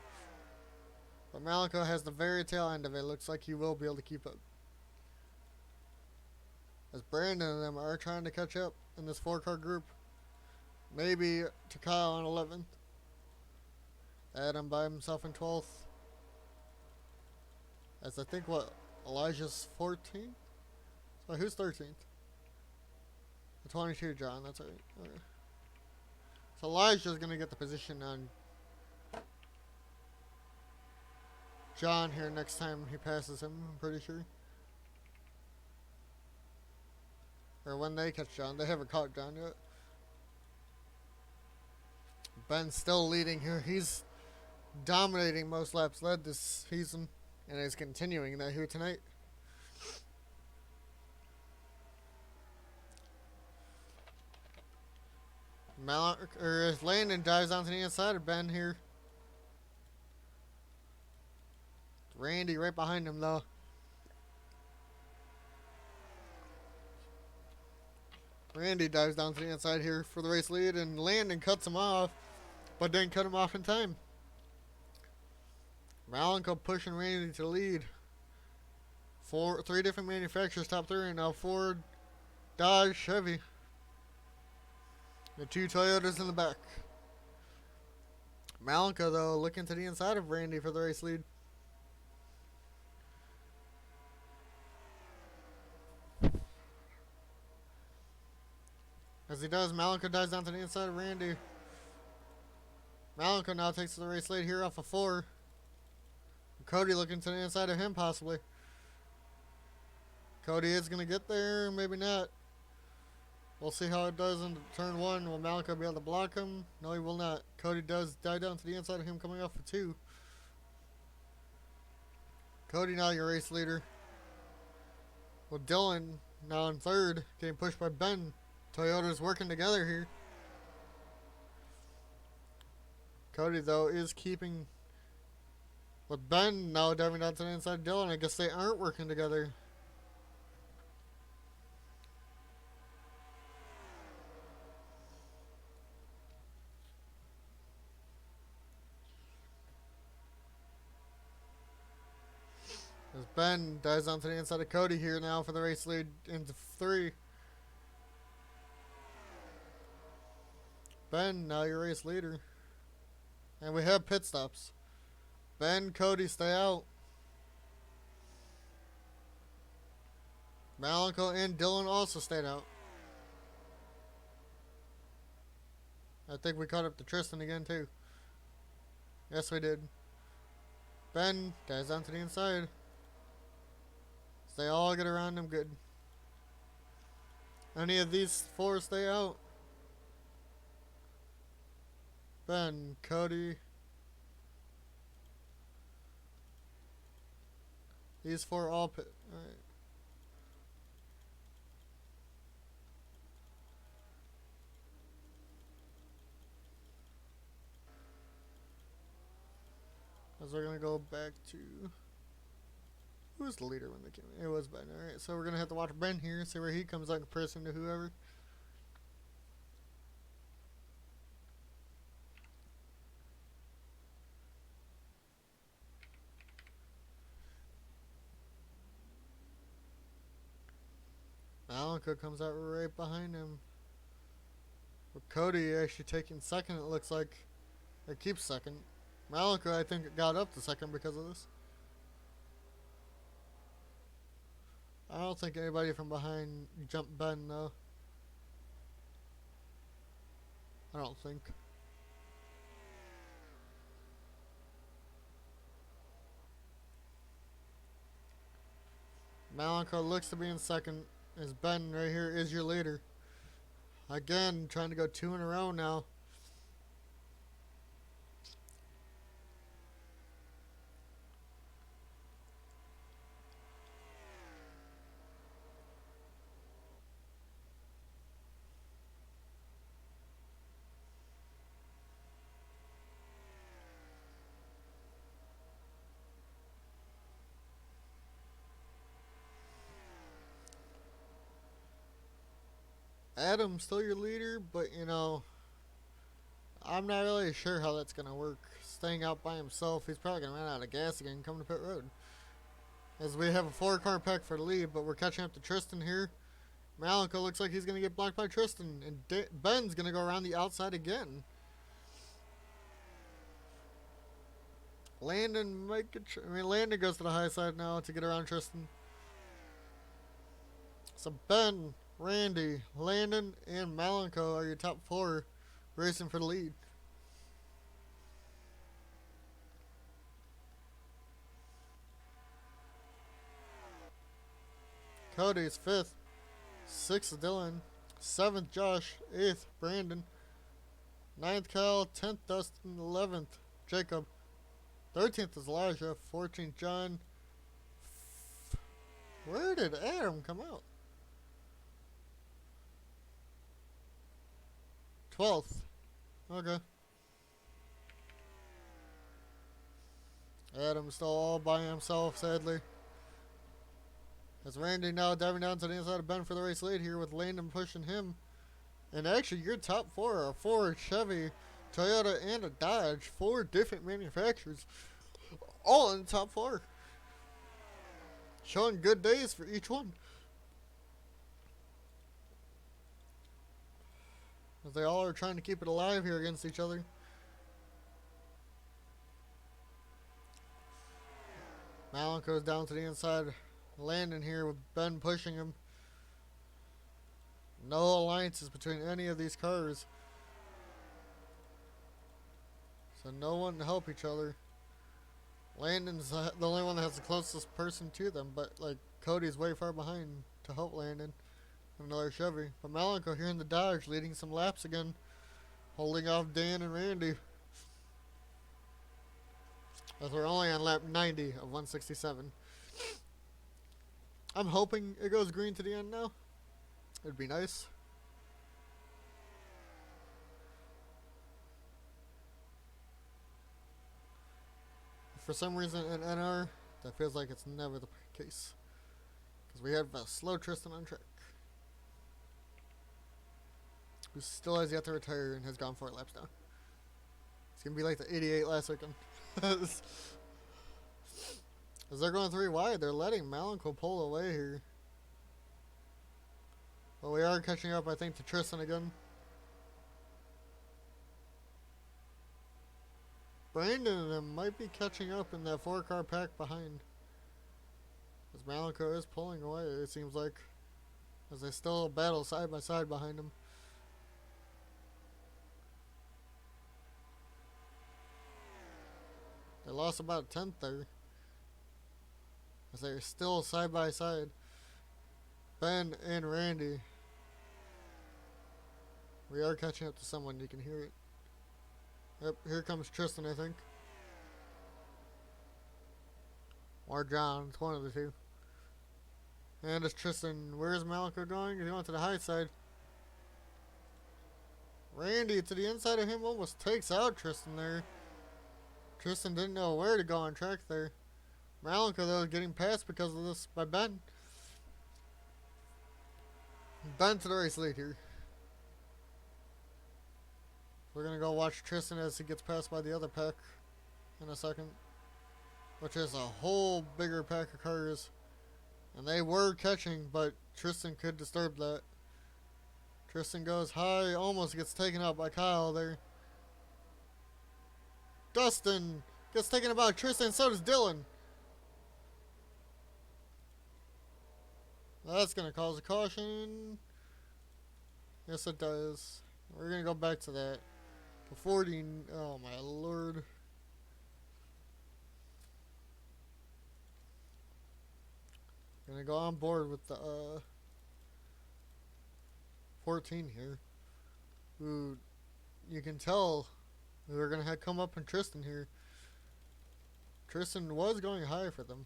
But Malenko has the very tail end of it. Looks like he will be able to keep up. As Brandon and them are trying to catch up in this 4-car group. Maybe to Kyle on 11th. Adam by himself in 12th. As I think what, Elijah's 14th? So who's 13th? The 22 John, that's right. Okay. So Elijah's gonna get the position on John here next time he passes him, I'm pretty sure. Or when they catch John. They haven't caught John yet. Ben's still leading here. He's dominating most laps led this season and is continuing that here tonight. Landen dives onto the inside of Ben here. Randy right behind him though. Randy dives down to the inside here for the race lead, and Landen cuts him off, but didn't cut him off in time. Malenko pushing Randy to the lead. Three different manufacturers, top three, and now Ford, Dodge, Chevy. The 2 Toyotas in the back. Malenko, though, looking to the inside of Randy for the race lead. As he does, Malenko dives down to the inside of Randy. Malenko now takes the race lead here off of 4. Cody looking to the inside of him, possibly. Cody is going to get there, maybe not. We'll see how it does in turn 1. Will Malenko be able to block him? No, he will not. Cody does dive down to the inside of him, coming off of 2. Cody now your race leader. Well, Dylan now in 3rd, getting pushed by Ben. Toyota's working together here. Cody, though, is keeping with Ben now diving down to the inside of Dylan. I guess they aren't working together. As Ben dives onto the inside of Cody here now for the race lead into 3. Ben, now your race leader. And we have pit stops. Ben, Cody, stay out. Malenko and Dylan also stayed out. I think we caught up to Tristen again, too. Yes, we did. Ben dives onto the inside. So they all get around him good. Any of these 4 stay out. Ben, Cody. These 4 all pit. Alright. As we're gonna go back to who was the leader when they came in? It was Ben. Alright, so we're gonna have to watch Ben here, see where he comes out in comparison to whoever. Malenko comes out right behind him. With Cody actually taking 2nd, it looks like. It keeps 2nd. Malenko, I think, got up to 2nd because of this. I don't think anybody from behind jumped Ben, though. I don't think. Malenko looks to be in 2nd. As Ben right here is your leader. Again, trying to go 2 in a row now. Adam's still your leader, but you know, I'm not really sure how that's going to work. Staying out by himself, he's probably going to run out of gas again coming to pit road. As we have a 4-car pack for the lead, but we're catching up to Tristen here. Malenko looks like he's going to get blocked by Tristen. And Ben's going to go around the outside again. Landen might get... Landen goes to the high side now to get around Tristen. So Ben, Randy, Landen, and Malenko are your top 4 racing for the lead. Cody is 5th. 6th is Dylan. 7th Josh. 8th Brandon. 9th Kyle. 10th Dustin. 11th Jacob. 13th is Elijah. 14th John. Where did Adam come out? 12th. Okay. Adam's still all by himself, sadly. As Randy now diving down to the inside of Ben for the race lead here with Landen pushing him. And actually, your top 4 are a Ford, Chevy, Toyota, and a Dodge. 4 different manufacturers. All in the top 4. Showing good days for each one. As they all are trying to keep it alive here against each other. Malenko's down to the inside. Landen here with Ben pushing him. No alliances between any of these cars. So no one to help each other. Landen's the only one that has the closest person to them, but like Cody's way far behind to help Landen. Another Chevy. But Malenko here in the Dodge leading some laps again. Holding off Dan and Randy. As we're only on lap 90 of 167. I'm hoping it goes green to the end now. It'd be nice. For some reason in NR, that feels like it's never the case. Because we have a slow Tristen on track. Who still has yet to retire and has gone 4 laps now. It's going to be like the 88 last weekend. As they're going 3 wide, they're letting Malenko pull away here. But we are catching up, I think, to Tristen again. Brandon and them might be catching up in that 4-car pack behind. As Malenko is pulling away, it seems like. As they still battle side by side behind him. They lost about a 10th there. As they're still side by side. Ben and Randy. We are catching up to someone, you can hear it. Yep, here comes Tristen, I think. Or John, it's one of the two. And it's Tristen. Where's Malenko going? He's going to the high side. Randy to the inside of him almost takes out Tristen there. Tristen didn't know where to go on track there. Malenko, though, is getting passed because of this by Ben. Ben to the race lead here. We're going to go watch Tristen as he gets passed by the other pack in a second. Which is a whole bigger pack of cars. And they were catching, but Tristen could disturb that. Tristen goes high, almost gets taken out by Kyle there. Dustin gets taken out by Tristen, so does Dylan. That's going to cause a caution. Yes, it does. We're going to go back to that. The 40, oh my lord. Going to go on board with the 14 here. Who you can tell we're going to come up in Tristen here. Tristen was going high for them.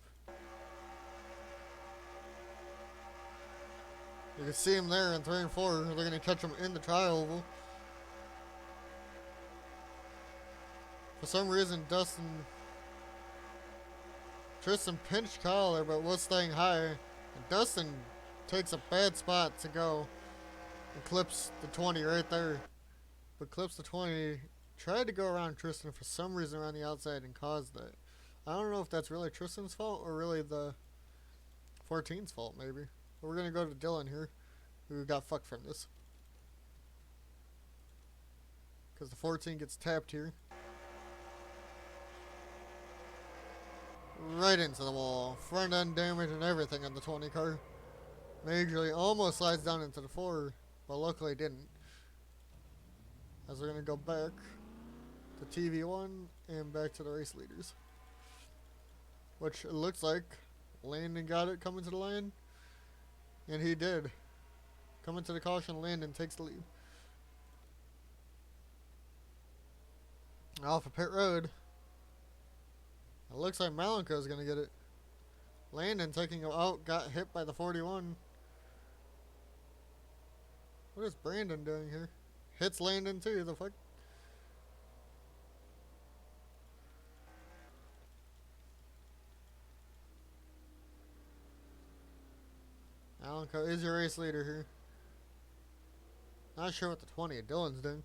You can see him there in 3 and 4. They're going to catch him in the tri-oval. For some reason, Tristen pinched Kyle there, but was staying high. And Dustin takes a bad spot to go and clips the 20 right there. But clips the 20, tried to go around Tristen for some reason around the outside and caused that. I don't know if that's really Tristen's fault or really the 14's fault, maybe. But we're going to go to Dylan here. who got fucked from this. Because the 14 gets tapped here. Right into the wall. Front end damage and everything on the 20 car. Majorly almost slides down into the 4, but luckily didn't. As we're going to go back to TV1 and back to the race leaders. Which it looks like Landen got it coming to the line. And he did. Coming to the caution, Landen takes the lead. Off of pit road. It looks like Malenko is going to get it. Landen taking him out, got hit by the 41. What is Brandon doing here? Hits Landen too, the fuck? Malenko is your race leader here. Not sure what the 20 of Dylan's doing.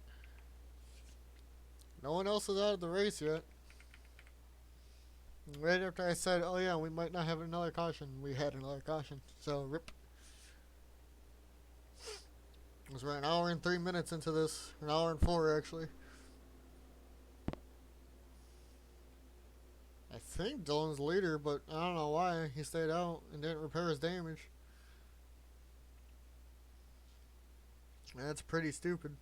No one else is out of the race yet. Right after I said, oh yeah, we might not have another caution, we had another caution. So, rip. Because we're an hour and 3 minutes into this. An hour and 4, actually. I think Dylan's leader, but I don't know why he stayed out and didn't repair his damage. That's pretty stupid.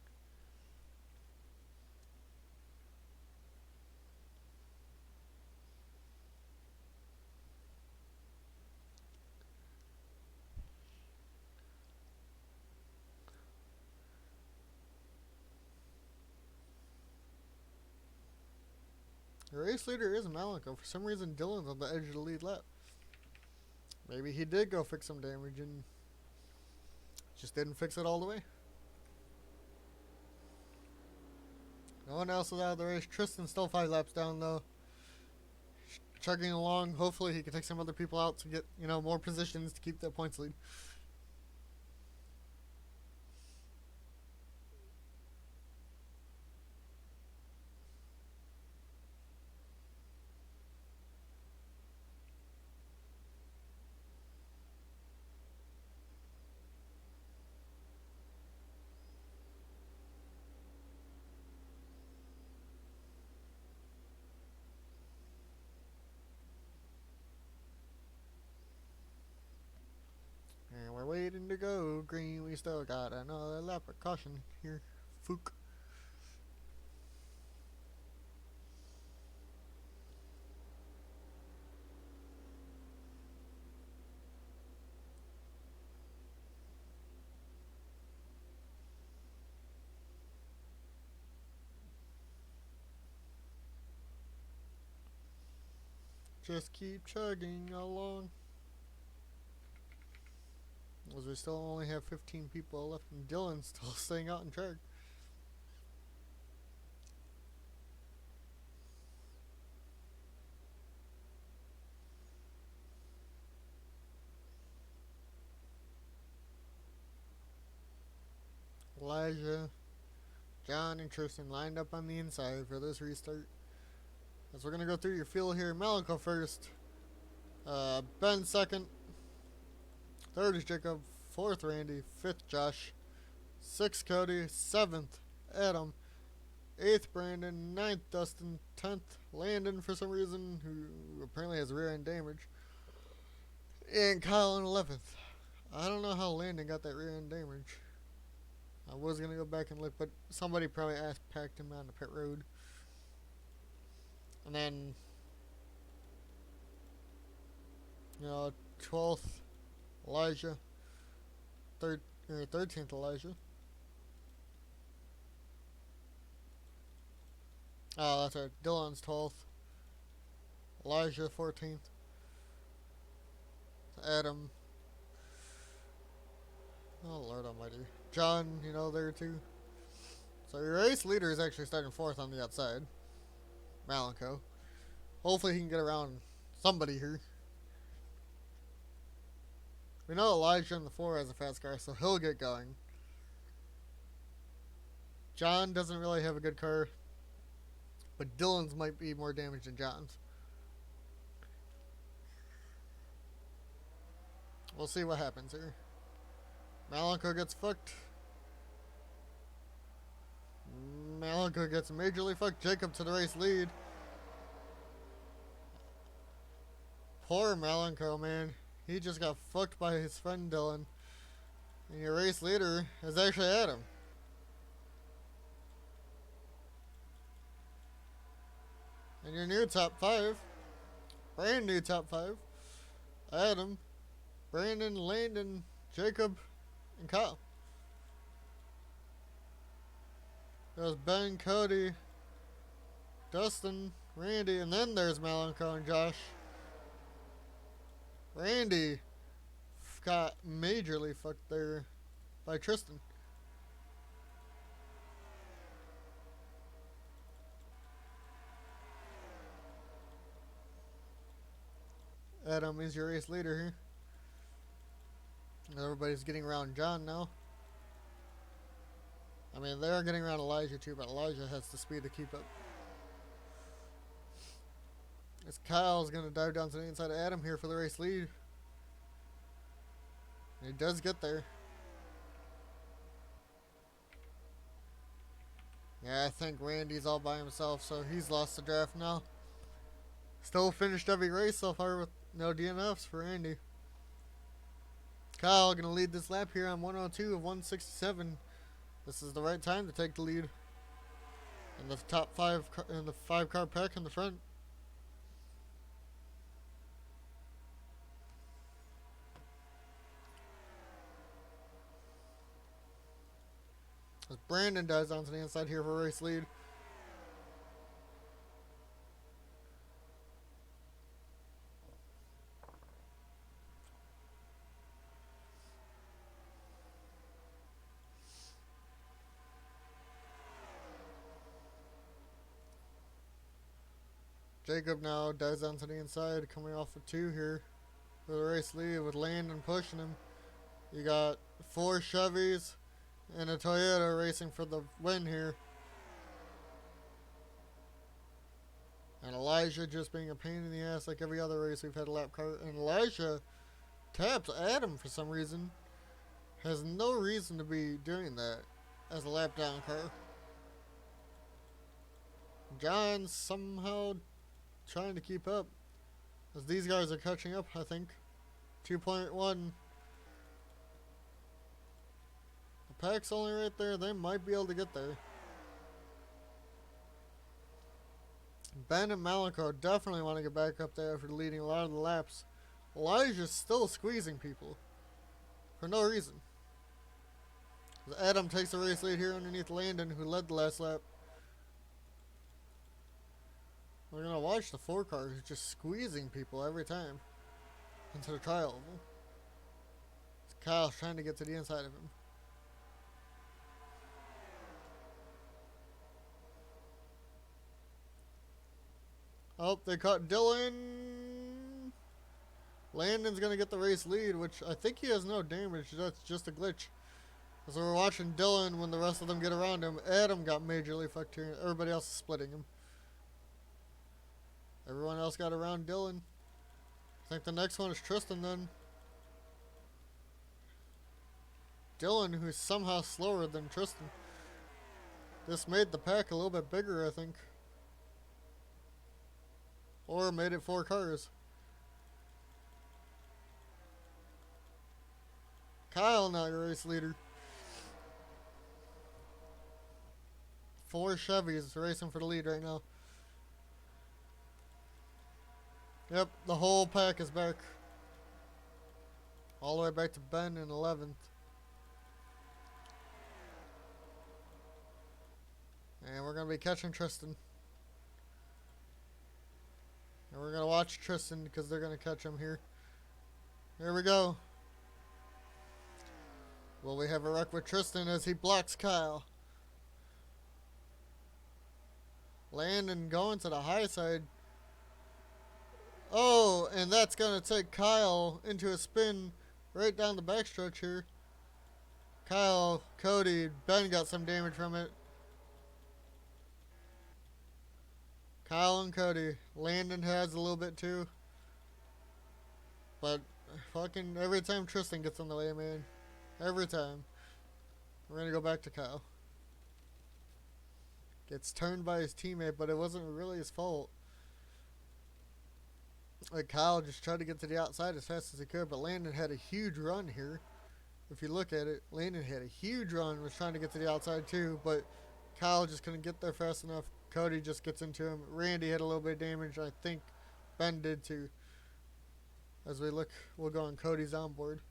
The race leader is Malenko. For some reason, Dylan's on the edge of the lead lap. Maybe he did go fix some damage and just didn't fix it all the way. No one else is out of the race. Tristen's still 5 laps down though. Chugging along. Hopefully he can take some other people out to get, you know, more positions to keep that points lead. And we're waiting to go green. We still got another lap of caution here. Fook. Just keep chugging along. As we still only have 15 people left and Dylan's still staying out in track. Elijah, John, and Tristen lined up on the inside for this restart. As we're going to go through your field here. Malenko first. Ben second. Third is Jacob. Fourth, Randy. Fifth, Josh. Sixth, Cody. Seventh, Adam. Eighth, Brandon. Ninth, Dustin. 10th, Landen for some reason, who apparently has rear end damage. And Kyle in 11th. I don't know how Landen got that rear end damage. I was going to go back and look, but somebody probably packed him on the pit road. And then, you know, 12th, Elijah. 13th, Elijah. Oh, that's right. Dylan's 12th. Elijah, 14th. Adam. Oh, Lord almighty. John, you know, there too. So your race leader is actually starting 4th on the outside. Malenko. Hopefully he can get around somebody here. We know Elijah in the 4 has a fast car, so he'll get going. John doesn't really have a good car, but Dylan's might be more damaged than John's. We'll see what happens here. Malenko gets fucked. Malenko gets majorly fucked. Jacob to the race lead. Poor Malenko, man. He just got fucked by his friend Dylan. And your race leader is actually Adam. And your new top 5, brand new top 5, Adam, Brandon, Landen, Jacob, and Kyle. There's Ben, Cody, Dustin, Randy, and then there's Malenko and Josh. Randy got majorly fucked there by Tristen. Adam is your race leader here. Everybody's getting around John now. I mean, they're getting around Elijah too, but Elijah has the speed to keep up. As Kyle's going to dive down to the inside of Adam here for the race lead. And he does get there. Yeah, I think Randy's all by himself, so he's lost the draft now. Still finished every race so far with no DNFs for Randy. Kyle going to lead this lap here on 102 of 167. This is the right time to take the lead. In the top 5 in the 5-car pack in the front. As Brandon dives onto the inside here for race lead. Jacob now dives onto the inside, coming off of 2 here for the race lead with Landen pushing him. You got 4 Chevys and a Toyota racing for the win here. And Elijah just being a pain in the ass like every other race we've had a lap car. And Elijah taps Adam for some reason. Has no reason to be doing that as a lap down car. John somehow trying to keep up as these guys are catching up, I think. 2.1. The pack's only right there. They might be able to get there. Ben and Malenko definitely want to get back up there after leading a lot of the laps. Elijah's still squeezing people for no reason. Adam takes the race lead here underneath Landen, who led the last lap. We're going to watch the 4 cars just squeezing people every time into the trial oval. Kyle's trying to get to the inside of him. Oh, they caught Dylan. Landen's going to get the race lead, which I think he has no damage. That's just a glitch. As we're watching Dylan when the rest of them get around him, Adam got majorly fucked here. Everybody else is splitting him. Everyone else got around Dylan. I think the next one is Tristen then. Dylan, who's somehow slower than Tristen. This made the pack a little bit bigger, I think. Or made it 4 cars. Kyle now your race leader. 4 Chevys racing for the lead right now. Yep, the whole pack is back. All the way back to Ben in 11th. And we're going to be catching Tristen. And we're going to watch Tristen because they're going to catch him here. Here we go. Will we have a wreck with Tristen as he blocks Kyle? Landen going to the high side. Oh, and that's going to take Kyle into a spin right down the backstretch here. Kyle, Cody, Ben got some damage from it. Kyle and Cody. Landen has a little bit too. But fucking every time Tristen gets in the way, man, Every time. We're going to go back to Kyle. Gets turned by his teammate, but it wasn't really his fault. Like, Kyle just tried to get to the outside as fast as he could, but Landen had a huge run here. If you look at it, Landen had a huge run, was trying to get to the outside too, but Kyle just couldn't get there fast enough. Cody just gets into him. Randy had a little bit of damage. I think Ben did too. As we look, we'll go on Cody's onboard.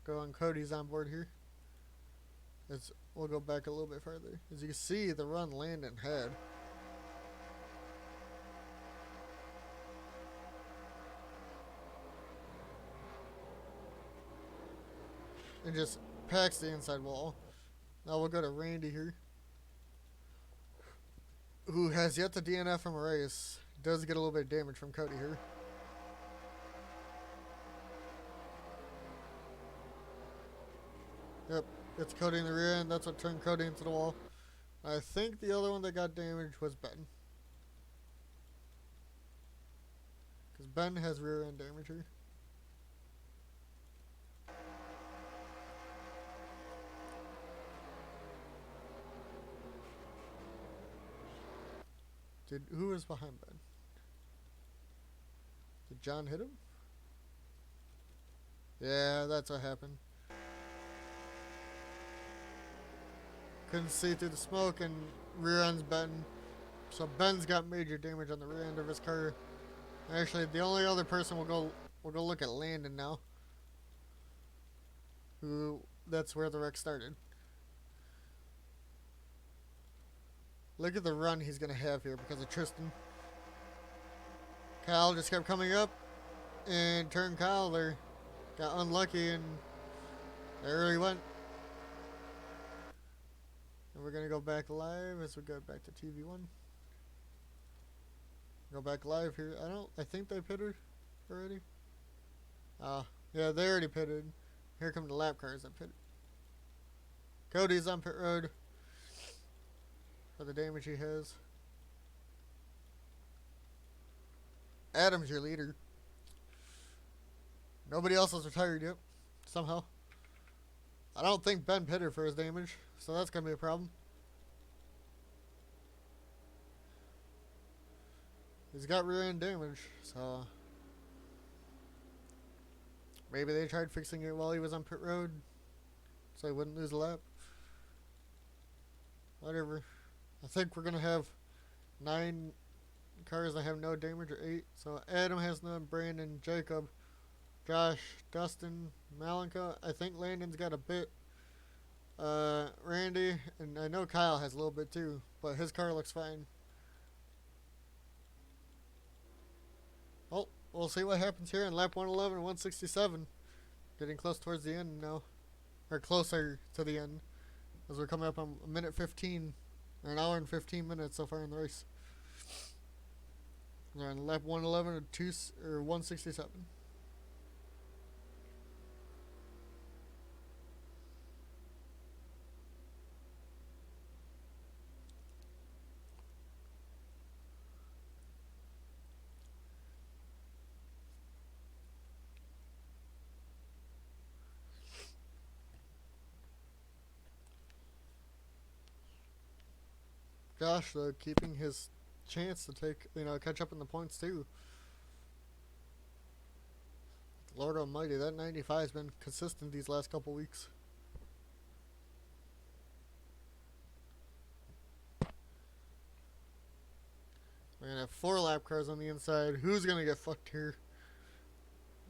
Go on Cody's onboard here. We'll go back a little bit further. As you can see, the run Landen had. And just packs the inside wall. Now we'll go to Randy here, who has yet to DNF from a race. Does get a little bit of damage from Cody here. Yep, gets Cody in the rear end. That's what turned Cody into the wall. I think the other one that got damaged was Ben. Because Ben has rear end damage here. Who was behind Ben? Did John hit him? Yeah, that's what happened. Couldn't see through the smoke and rear ends Ben. So Ben's got major damage on the rear end of his car. Actually, the only other person we'll go look at Landen now. That's where the wreck started. Look at the run he's going to have here because of Tristen. Kyle just kept coming up and turned Kyle there. Got unlucky and there he went. And we're going to go back live as we go back to TV1. Go back live here. I think they pitted already. Yeah, they already pitted. Here come the lap cars that pitted. Cody's on pit road for the damage he has. Adam's your leader. Nobody else is retired yet, somehow. I don't think Ben pitted for his damage, so that's going to be a problem. He's got rear end damage, so maybe they tried fixing it while he was on pit road so he wouldn't lose a lap. Whatever. I think we're going to have 9 cars that have no damage, or 8. So Adam has none, Brandon, Jacob, Josh, Dustin, Malenko. I think Landen's got a bit. Randy, and I know Kyle has a little bit too, but his car looks fine. Well, we'll see what happens here in lap 111 and 167. Getting close towards the end now. Or closer to the end. As we're coming up on a minute 15. Or an hour and 15 minutes so far in the race. We're on lap 111 or 167. Josh, though, keeping his chance to catch up in the points, too. Lord almighty, that 95 has been consistent these last couple weeks. We're going to have 4 lap cars on the inside. Who's going to get fucked here?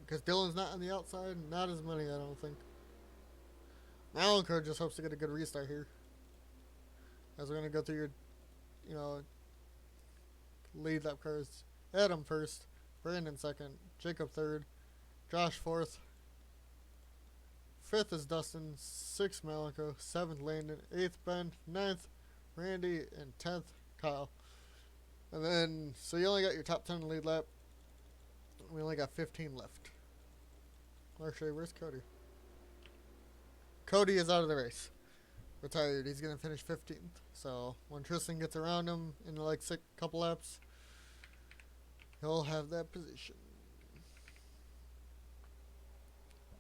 Because Dylan's not on the outside. Not as many, I don't think. Malenko just hopes to get a good restart here. As we're going to go through your lead lap cars. Adam first, Brandon second, Jacob third, Josh fourth, 5th is Dustin, 6th Malenko, 7th Landen, 8th Ben, 9th Randy, and 10th Kyle. And then, so you only got your top 10 lead lap. We only got 15 left. Actually, where's Cody? Cody is out of the race. Retired. He's going to finish 15th. So when Tristen gets around him in like couple laps, He'll have that position.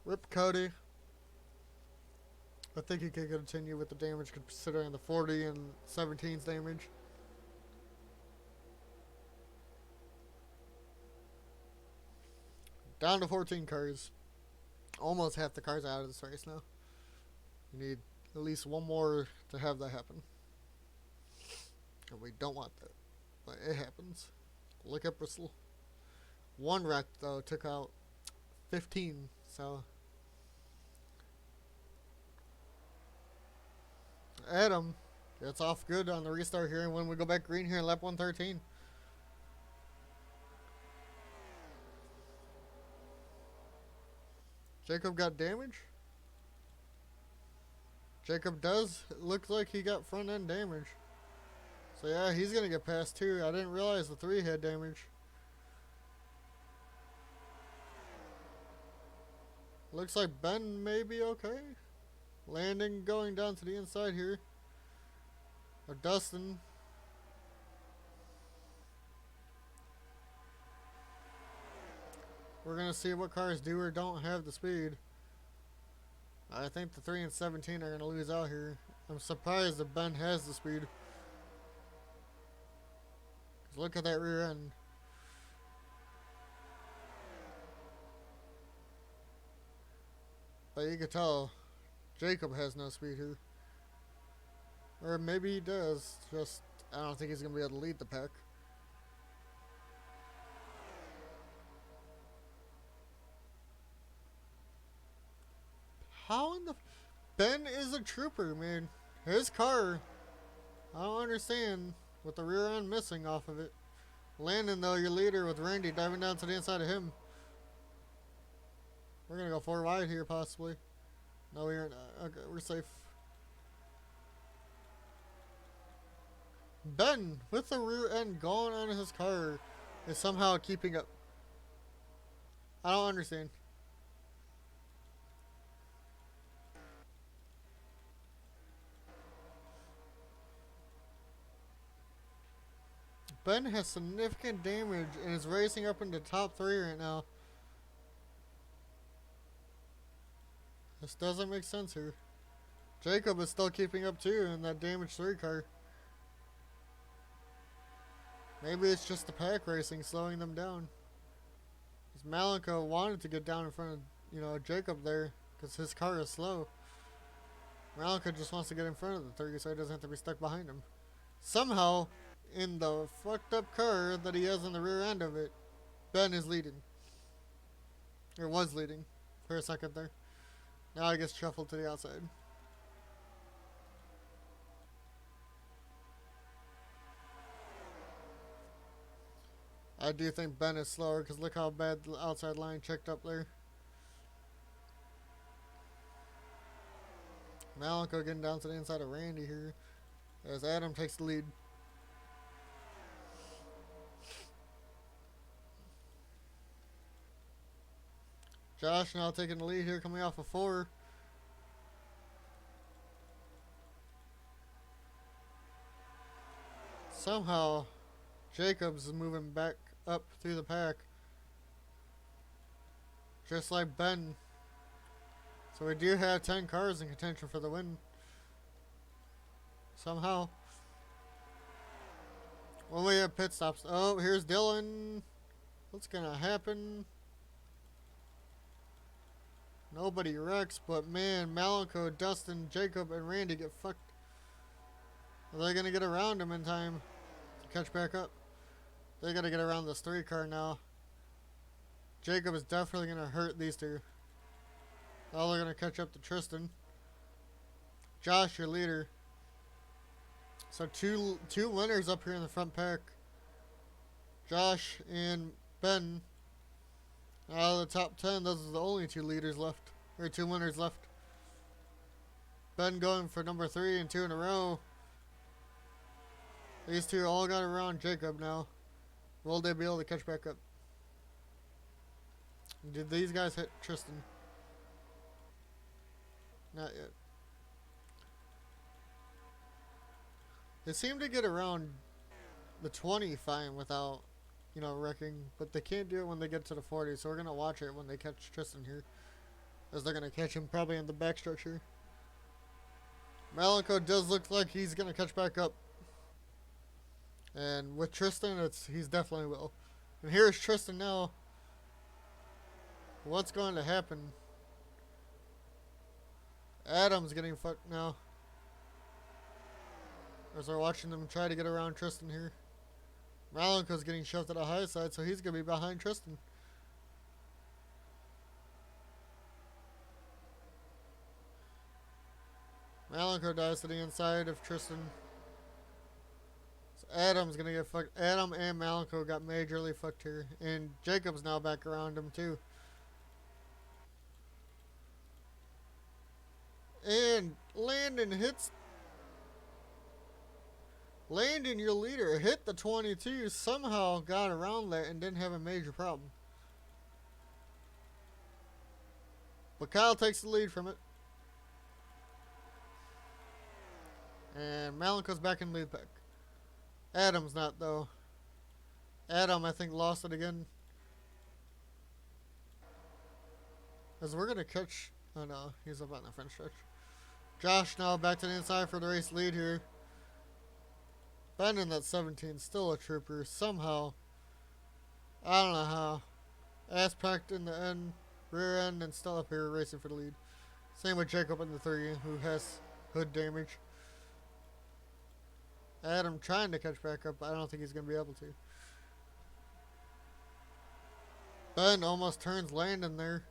Rip Cody. I think he could continue with the damage considering the 40 and 17's damage. Down to 14 cars. Almost half the cars out of this race now. You need at least one more to have that happen. And we don't want that. But it happens. Look at Bristol. One wreck, though, took out 15. So Adam gets off good on the restart here. And when we go back green here in lap 113. Jacob got damage. Jacob does look like he got front end damage. So yeah, he's gonna get past too. I didn't realize the 3 had damage. Looks like Ben may be okay. Landen going down to the inside here. Or Dustin. We're gonna see what cars do or don't have the speed. I think the 3 and 17 are gonna lose out here. I'm surprised that Ben has the speed. Look at that rear end. But you can tell Jacob has no speed here. Or maybe he does. Just, I don't think he's going to be able to lead the pack. How in the... Ben is a trooper, man. His car, I don't understand, with the rear end missing off of it. Landen, though, your leader with Randy diving down to the inside of him. We're going to go 4 wide here, possibly. No, we aren't. Okay, we're safe. Ben, with the rear end going on his car, is somehow keeping up. I don't understand. Ben has significant damage and is racing up into top 3 right now. This doesn't make sense here. Jacob is still keeping up too in that damaged 3 car. Maybe it's just the pack racing slowing them down. Because Malenko wanted to get down in front of, Jacob there because his car is slow. Malenko just wants to get in front of the 3 so he doesn't have to be stuck behind him. Somehow, in the fucked up car that he has in the rear end of it, Ben is leading. Or was leading for a second there. Now I gets shuffled to the outside. I do think Ben is slower because look how bad the outside line checked up there. Malenko getting down to the inside of Randy here as Adam takes the lead. Josh now taking the lead here, coming off of 4. Somehow, Jacobs is moving back up through the pack. Just like Ben. So we do have 10 cars in contention for the win. Somehow. When we have pit stops. Oh, here's Dylan. What's gonna happen? Nobody wrecks, but man, Malenko, Dustin, Jacob, and Randy get fucked. Are they gonna get around him in time to catch back up? They gotta get around this 3 car now. Jacob is definitely gonna hurt these 2. Oh, they're gonna catch up to Tristen. Josh, your leader. So two winners up here in the front pack. Josh and Ben. Out of the top 10, those are the only 2 leaders left. Or 2 winners left. Ben going for number 3 and 2 in a row. These 2 all got around Jacob now. Will they be able to catch back up? Did these guys hit Tristen? Not yet. They seem to get around the 20 fine without, wrecking. But they can't do it when they get to the 40, so we're going to watch it when they catch Tristen here. As they're going to catch him probably in the back structure. Malenko does look like he's going to catch back up. And with Tristen, he's definitely will. And here's Tristen now. What's going to happen? Adam's getting fucked now. As we're watching them try to get around Tristen here. Malenko's getting shoved to the high side, so he's going to be behind Tristen. Malenko dies to the inside of Tristen. So Adam's going to get fucked. Adam and Malenko got majorly fucked here. And Jacob's now back around him too. And Landen hits. Landen, your leader, hit the 22. Somehow got around that and didn't have a major problem. But Kyle takes the lead from it. And Malenko's back in lead pack. Adam's not, though. Adam, I think, lost it again. As we're going to catch... Oh, no. He's up on the front stretch. Josh now back to the inside for the race lead here. Ben in that 17. Still a trooper. Somehow. I don't know how. Ass packed in the end. Rear end. And still up here racing for the lead. Same with Jacob in the 3, who has hood damage. Adam trying to catch back up, but I don't think he's going to be able to. Ben almost turns Landen there.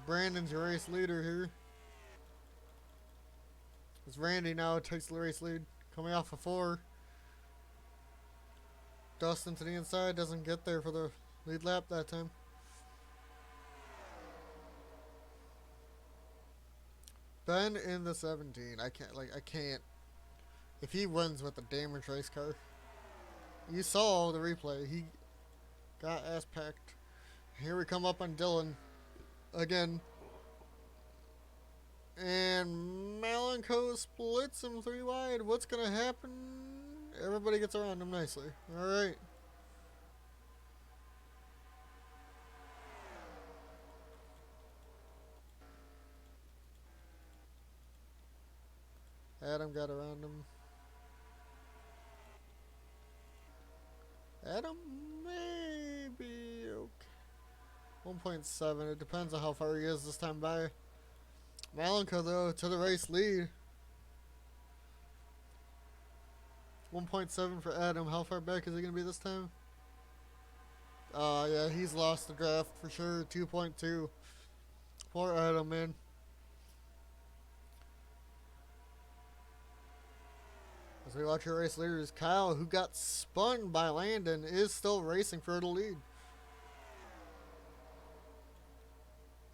Brandon's your race leader here. As Randy now takes the race lead. Coming off a 4. Dustin to the inside. Doesn't get there for the lead lap that time. Ben in the 17. I can't. If he wins with a damaged race car. You saw the replay. He got ass packed. Here we come up on Dylan. Again. And Malenko splits him 3 wide. What's going to happen? Everybody gets around him nicely. Alright. Adam got around him. Adam may be okay. 1.7. It depends on how far he is this time by. Malenko, though, to the race lead. 1.7 for Adam. How far back is he going to be this time? Yeah, he's lost the draft for sure. 2.2. Poor Adam, man. As we watch your race leaders, Kyle, who got spun by Landen, is still racing for the lead.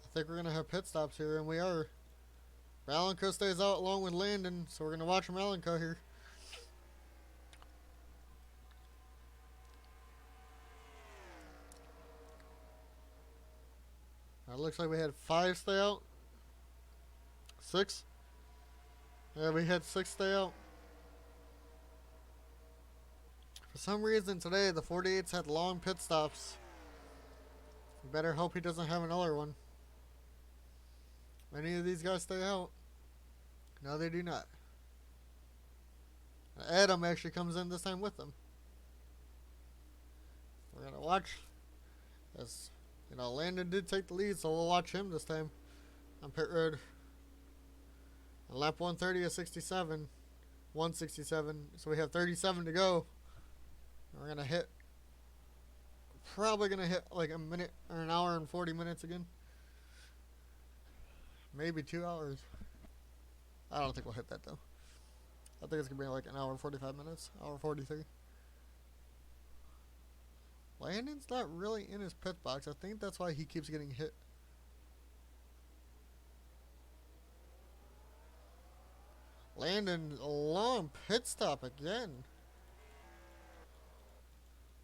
I think we're going to have pit stops here, and we are. Malenko stays out along with Landen, so we're going to watch Malenko here. It looks like we had 5 stay out. 6? Yeah, we had 6 stay out. For some reason today, the 48s had long pit stops. We better hope he doesn't have another one. Many of these guys stay out. No, they do not. Adam actually comes in this time with them. We're going to watch. As, Landen did take the lead, so we'll watch him this time on pit road. On lap 130 is 67. 167. So we have 37 to go. We're going to hit. Probably going to hit like a minute or an hour and 40 minutes again. Maybe 2 hours. I don't think we'll hit that though. I think it's going to be like an hour and 45 minutes. Hour 43. Landen's not really in his pit box. I think that's why he keeps getting hit. Landen, a long pit stop again.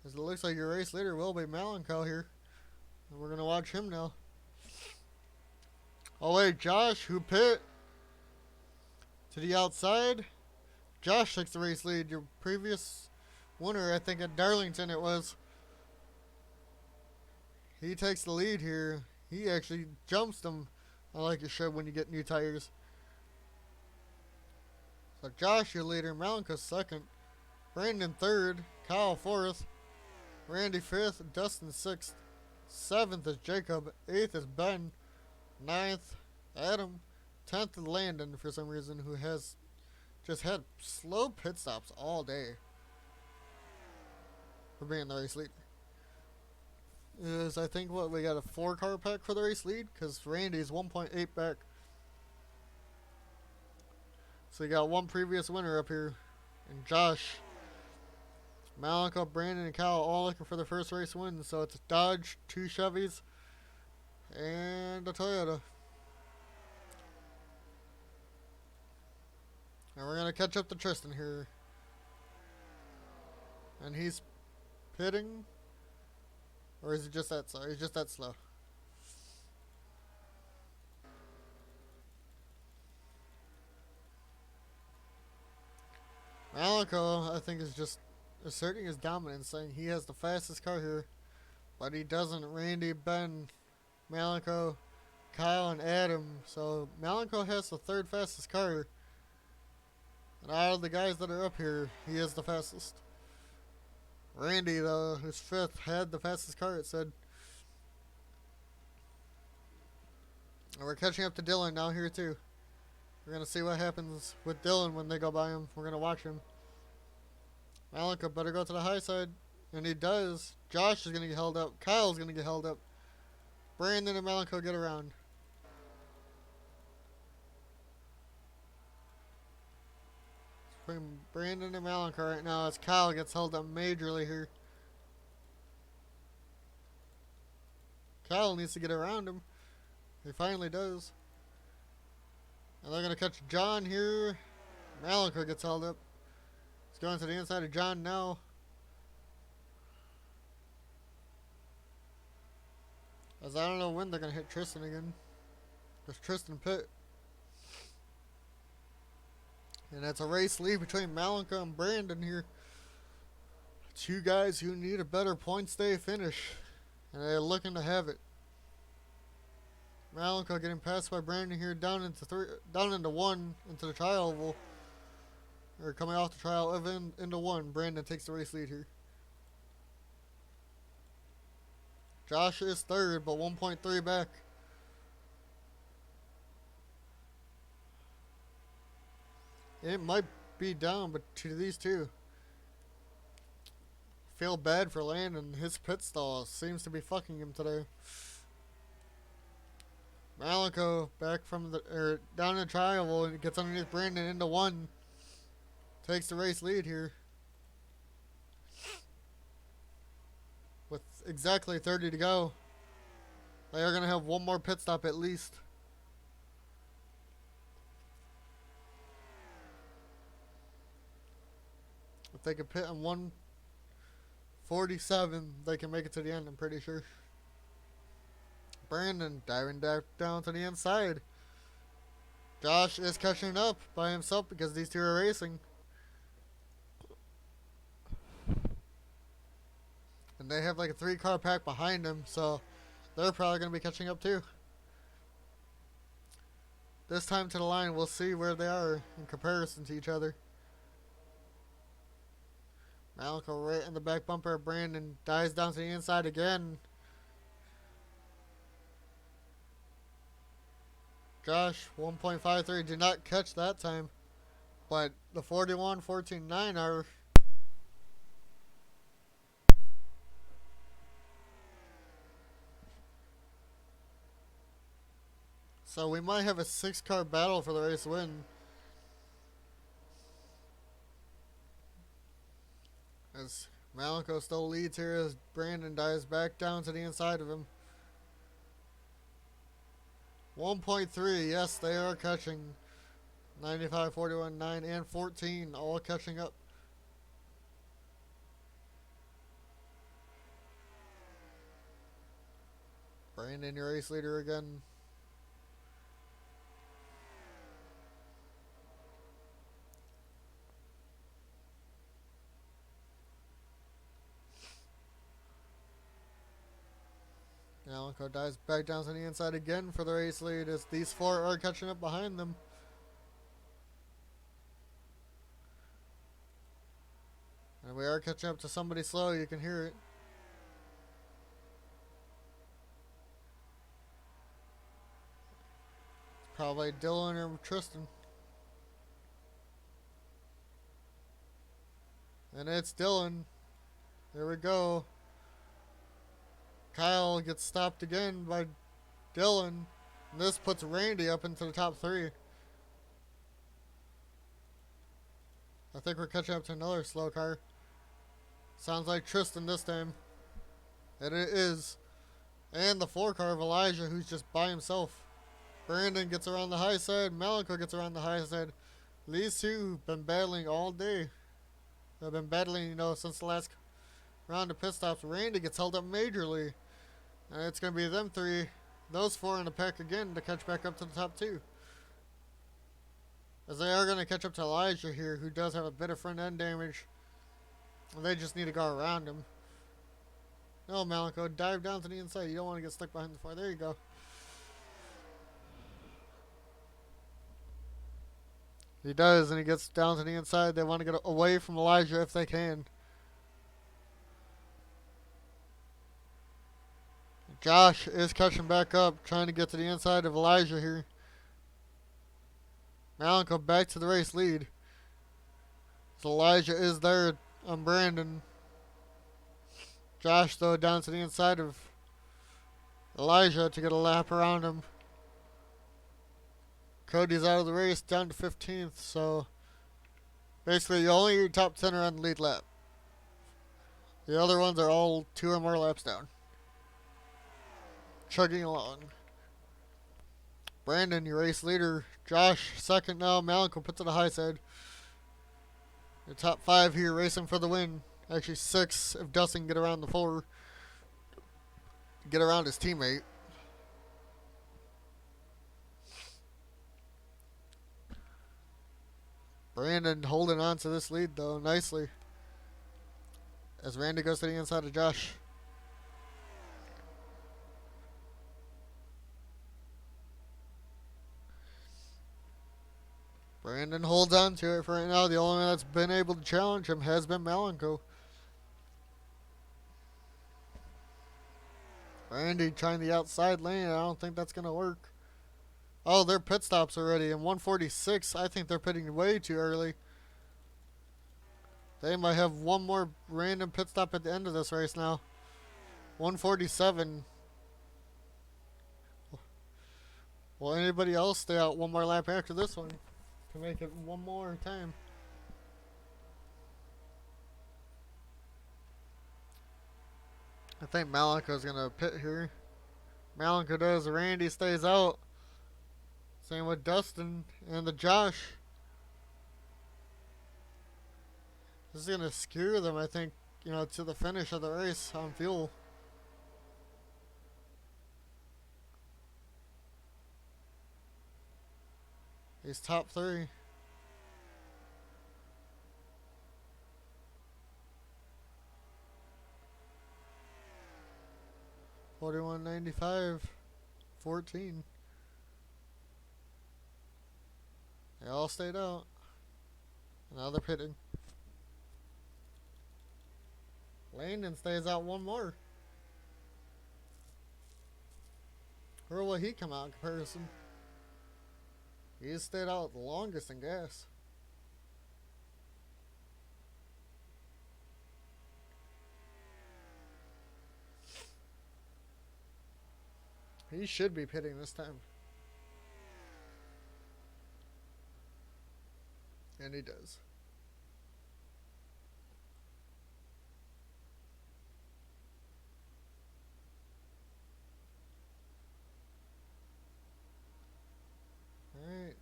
As it looks like your race leader will be Malenko here. And we're going to watch him now. Oh wait, Josh, who pit to the outside. Josh takes the race lead. Your previous winner, I think at Darlington it was. He takes the lead here. He actually jumps them. I like it should when you get new tires. So Josh, your leader. Malenko second. Brandon third. Kyle fourth. Randy fifth. Dustin sixth. Seventh is Jacob. Eighth is Ben. Ninth, Adam. 10th is Landen for some reason, who has just had slow pit stops all day for being the race leader. Is I think what we got a 4-car pack for the race lead because Randy's 1.8 back. So you got one previous winner up here, and Josh, Malenko, Brandon, and Kyle all looking for the first race win. So it's a Dodge, 2 Chevys, and a Toyota. And we're going to catch up to Tristen here. And he's pitting. Or is he just that slow? He's just that slow. Malenko, I think, is just asserting his dominance, saying he has the fastest car here. But he doesn't. Randy, Ben, Malenko, Kyle, and Adam. So Malenko has the 3rd fastest car. And out of the guys that are up here, he is the fastest. Randy, though, who's 5th, had the fastest car, it said. And we're catching up to Dylan now here, too. We're going to see what happens with Dylan when they go by him. We're going to watch him. Malenko better go to the high side. And he does. Josh is going to get held up. Kyle's going to get held up. Brandon and Malenko get around. Brandon and Malenko right now as Kyle gets held up majorly here. Kyle needs to get around him. He finally does. And they're going to catch John here. Malenko gets held up. He's going to the inside of John now. As I don't know when they're going to hit Tristen again. There's Tristen pit. And it's a race lead between Malenko and Brandon here. 2 guys who need a better points day finish. And they're looking to have it. Malenko getting passed by Brandon here down into 1 into the trial oval. Or coming off the trial into 1. Brandon takes the race lead here. Josh is 3rd, but 1.3 back. It might be down, but to these two. Feel bad for Landen. His pit stall seems to be fucking him today. Malenko back from the down in the trial and gets underneath Brandon into 1. Takes the race lead here. With exactly 30 to go. They are going to have one more pit stop at least. If they can pit in 1:47, they can make it to the end, I'm pretty sure. Brandon diving down to the inside. Josh is catching up by himself because these two are racing. And they have like a 3-car pack behind them, so they're probably going to be catching up too. This time to the line, we'll see where they are in comparison to each other. Malenko right in the back bumper of Brandon. Dives down to the inside again. Josh, 1.53. Did not catch that time. But the 41-14-9 are... So we might have a 6-car battle for the race win. As Malenko still leads here as Brandon dives back down to the inside of him. 1.3, yes, they are catching. 95, 41, 9, and 14, all catching up. Brandon, your race leader again. Malenko dives back down to the inside again for the race lead as these four are catching up behind them. And we are catching up to somebody slow, you can hear it. It's probably Dylan or Tristen. And it's Dylan. There we go. Kyle gets stopped again by Dylan. And this puts Randy up into the top three. I think we're catching up to another slow car. Sounds like Tristen this time. And it is. And the 4 car of Elijah, who's just by himself. Brandon gets around the high side. Malenko gets around the high side. These two have been battling all day. They've been battling, since the last round of pit stops. Randy gets held up majorly. And it's going to be them three, those 4 in the pack again to catch back up to the top 2. As they are going to catch up to Elijah here, who does have a bit of front end damage. And they just need to go around him. No, Malenko, dive down to the inside. You don't want to get stuck behind the 4. There you go. He does, and he gets down to the inside. They want to get away from Elijah if they can. Josh is catching back up, trying to get to the inside of Elijah here. Malenko back to the race lead. So Elijah is there on Brandon. Josh, though, down to the inside of Elijah to get a lap around him. Cody's out of the race, down to 15th, so basically only your top 10 are on the lead lap. The other ones are all 2 or more laps down. Chugging along. Brandon, your race leader. Josh, second now. Malenko put to the high side. The top 5 here racing for the win. Actually 6 if Dustin can get around the 4. Get around his teammate. Brandon holding on to this lead though nicely. As Randy goes to the inside of Josh. Brandon holds on to it for right now. The only one that's been able to challenge him has been Malenko. Randy trying the outside lane. I don't think that's going to work. Oh, they're pit stops already. In 146, I think they're pitting way too early. They might have one more random pit stop at the end of this race now. 147. Will anybody else stay out one more lap after this one to make it one more time? I think Malenko's going to pit here. Malenko does. Randy stays out. Same with Dustin and the Josh. This is going to skew them, I think, to the finish of the race on fuel. He's top 3. $41.95. 14. They all stayed out. Now they're pitting. Landen stays out one more. Where will he come out in comparison? He's stayed out the longest in gas. He should be pitting this time. And he does. Alright.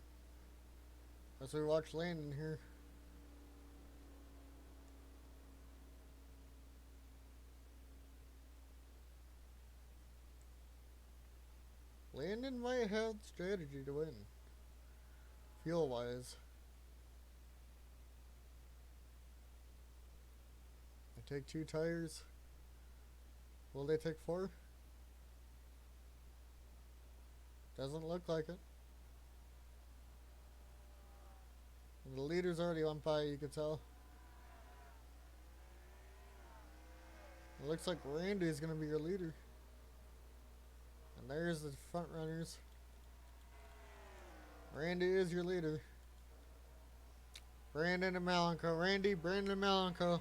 As we watch Landen here. Landen might have strategy to win. Fuel wise. I take 2 tires. Will they take 4? Doesn't look like it. And the leader's already on by, you can tell. It looks like Randy's going to be your leader. And there's the front runners. Randy is your leader. Brandon and Malenko. Randy, Brandon, and Malenko.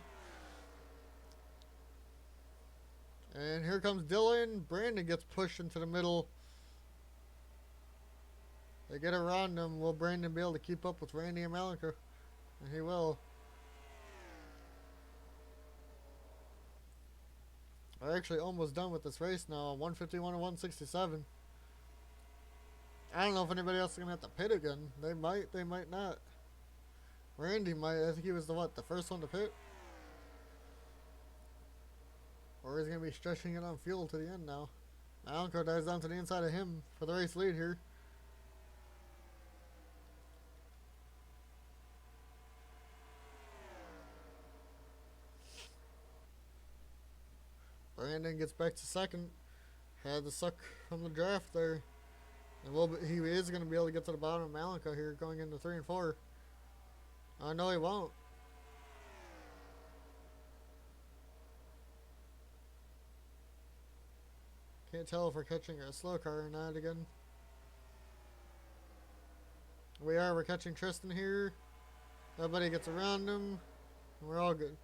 And here comes Dylan. Brandon gets pushed into the middle. They get around him. Will Brandon be able to keep up with Randy and Malenko? And he will. We're actually almost done with this race now. 151 and 167. I don't know if anybody else is going to have to pit again. They might not. Randy might. I think he was the first one to pit? Or he's going to be stretching it on fuel to the end now. Malenko dives down to the inside of him for the race lead here. Brandon gets back to second. Had the suck from the draft there. And he is going to be able to get to the bottom of Malenko here going into 3 and 4. No, he won't. Can't tell if we're catching a slow car or not again. We're catching Tristen here. Nobody gets around him. And we're all good.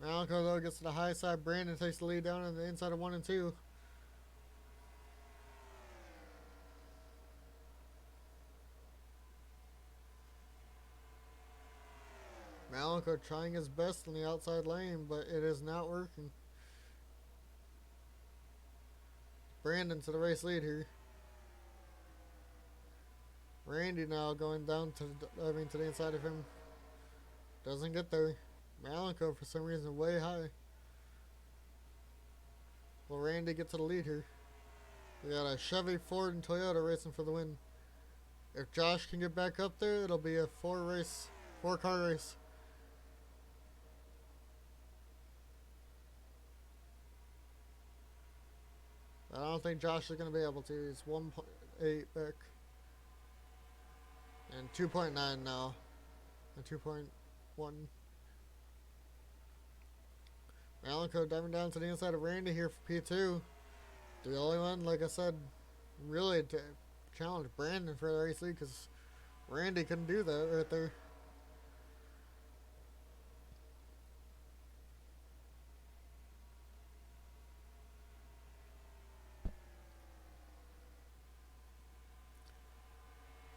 Malenko though gets to the high side. Brandon takes the lead down on the inside of 1 and 2. Malenko trying his best in the outside lane, but it is not working. Brandon to the race lead here. Randy now going down to the inside of him. Doesn't get there. Malenko for some reason way high. Will Randy get to the lead here? We got a Chevy, Ford, and Toyota racing for the win. If Josh can get back up there, it'll be a 4-car race. I don't think Josh is going to be able to. He's 1.8 back. And 2.9 now. And 2.1. Malenko diving down to the inside of Randy here for P2. The only one, like I said, really to challenge Brandon for the race lead because Randy couldn't do that right there.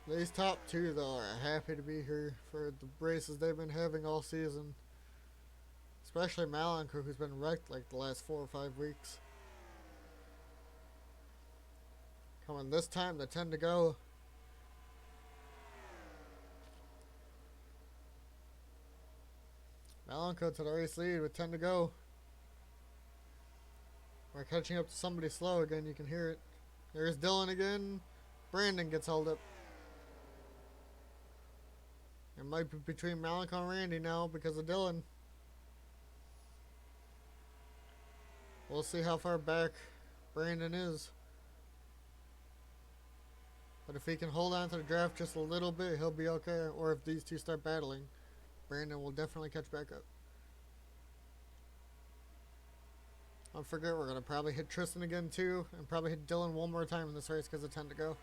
These top two, though, are happy to be here for the races they've been having all season. Especially Malenko, who's been wrecked like the last 4 or 5 weeks. Coming this time to 10 to go. Malenko to the race lead with 10 to go. We're catching up to somebody slow again, you can hear it. There's Dylan again. Brandon gets held up. It might be between Malenko and Randy now because of Dylan. We'll see how far back Brandon is. But if he can hold on to the draft just a little bit, he'll be okay. Or if these two start battling, Brandon will definitely catch back up. Don't forget, we're going to probably hit Tristen again too. And probably hit Dylan one more time in this race because of 10 to go.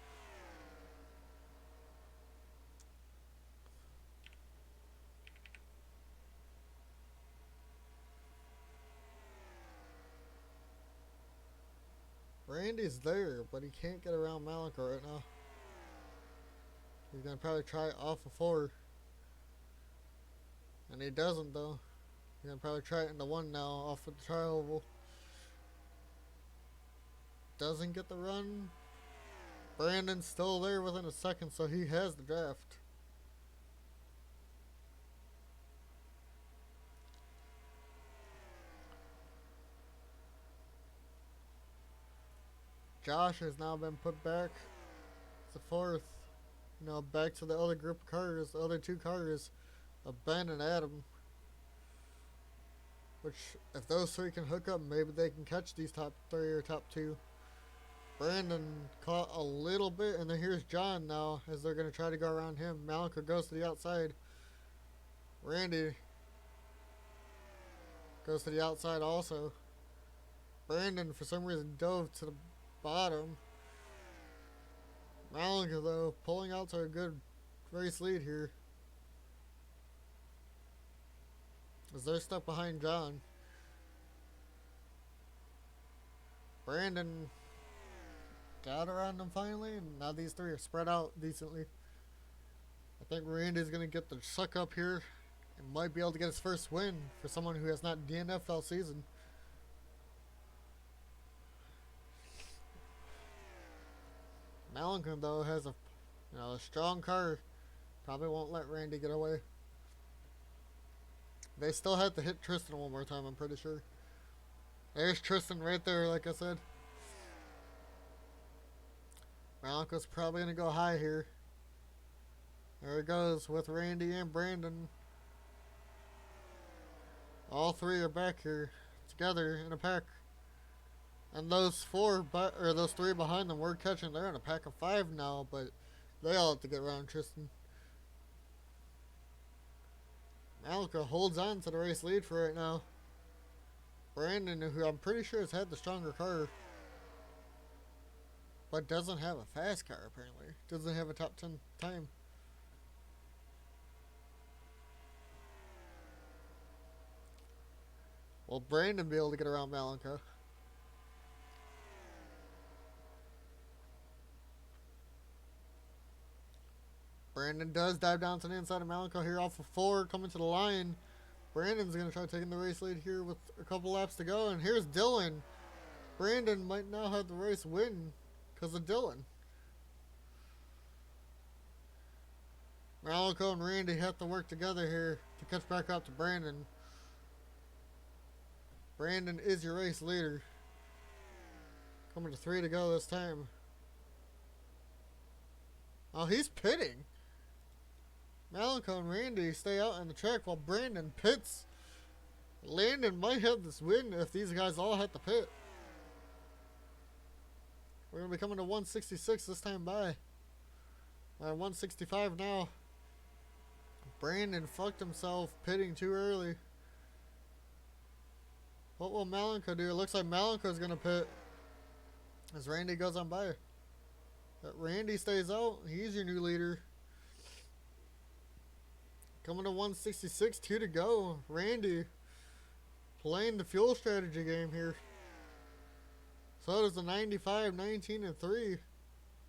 Randy's there, but he can't get around Malenko right now. He's going to probably try off of 4. And he doesn't, though. He's going to probably try it into 1 now off of the trial oval. Doesn't get the run. Brandon's still there within a second, so he has the draft. Josh has now been put back to 4th. Back to the other group of cars, the other 2 cars of Ben and Adam. Which, if those 3 can hook up, maybe they can catch these top 3 or top 2. Brandon caught a little bit, and then here's John now as they're going to try to go around him. Malenko goes to the outside. Randy goes to the outside also. Brandon, for some reason, dove to the bottom. Malenko, though, pulling out to a good race lead here, as they're stuck behind John. Brandon got around them finally, and now these three are spread out decently. I think Randy's going to get the suck up here and might be able to get his first win for someone who has not DNF'd all season. Malenko, though, has a strong car. Probably won't let Randy get away. They still have to hit Tristen one more time, I'm pretty sure. There's Tristen right there, like I said. Malenko's probably going to go high here. There it goes with Randy and Brandon. All three are back here together in a pack. And those those three behind them were catching. They're in a pack of 5 now, but they all have to get around Tristen. Malenko holds on to the race lead for right now. Brandon, who I'm pretty sure has had the stronger car, but doesn't have a fast car apparently. Doesn't have a top 10 time. Will Brandon be able to get around Malenko? Brandon does dive down to the inside of Malenko here off of 4, coming to the line. Brandon's going to try taking the race lead here with a couple laps to go. And here's Dylan. Brandon might now have the race win because of Dylan. Malenko and Randy have to work together here to catch back up to Brandon. Brandon is your race leader. Coming to 3 to go this time. Oh, he's pitting. Malenko and Randy stay out on the track while Brandon pits. Landen might have this win if these guys all have to pit. We're going to be coming to 166 this time by. 165 now. Brandon fucked himself pitting too early. What will Malenko do? It looks like Malenko's going to pit as Randy goes on by. But Randy stays out. He's your new leader. Coming to 166, 2 to go. Randy playing the fuel strategy game here. So does the 95, 19, and 3. It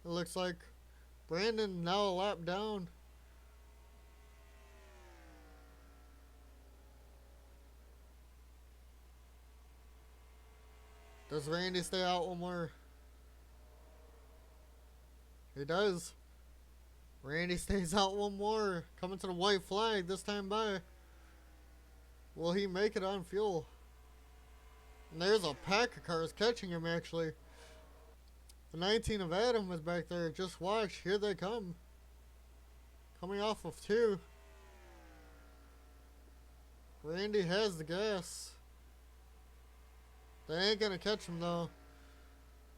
looks like Brandon now a lap down. Does Randy stay out one more? He does. Randy stays out one more. Coming to the white flag this time by. Will he make it on fuel? And there's a pack of cars catching him actually. The 19 of Adam was back there. Just watch. Here they come. Coming off of 2. Randy has the gas. They ain't gonna catch him though.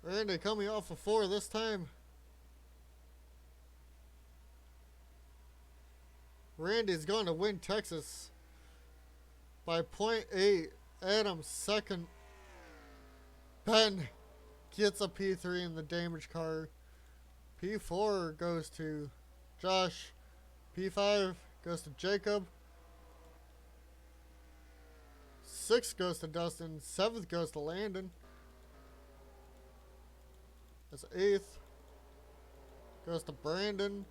Randy coming off of 4 this time. Randy's going to win Texas by 0.8. Adam's second. Ben gets a P3 in the damaged car. P4 goes to Josh. P5 goes to Jacob. 6 goes to Dustin. 7th goes to Landen. That's 8th. Goes to Brandon.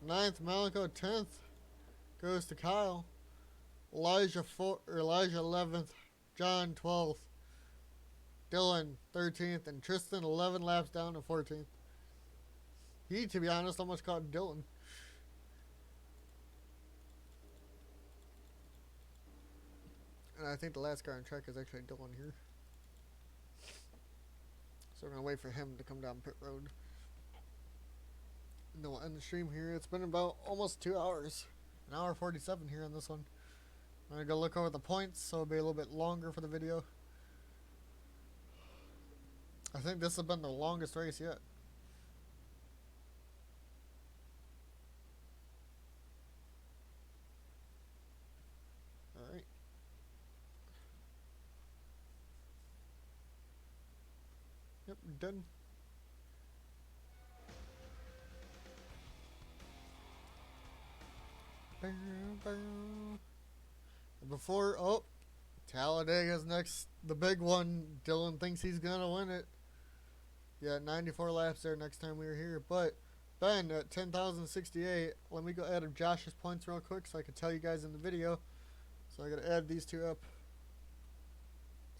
9th, Malenko. 10th goes to Kyle. Elijah 11th. John 12th. Dylan 13th. And Tristen 11 laps down to 14th. He, to be honest, almost caught Dylan. And I think the last car on track is actually Dylan here. So we're going to wait for him to come down pit road. And then we'll end the stream here. It's been about almost 2 hours. 1 hour 47 here on this one. I'm going to go look over the points, so it'll be a little bit longer for the video. I think this has been the longest race yet. Alright. Yep, done. Before, oh, Talladega's next, the big one. Dylan thinks he's gonna win it. Yeah, 94 laps there next time we were here. But Ben at 10,068. Let me go add up Josh's points real quick so I can tell you guys in the video. So I gotta add these two up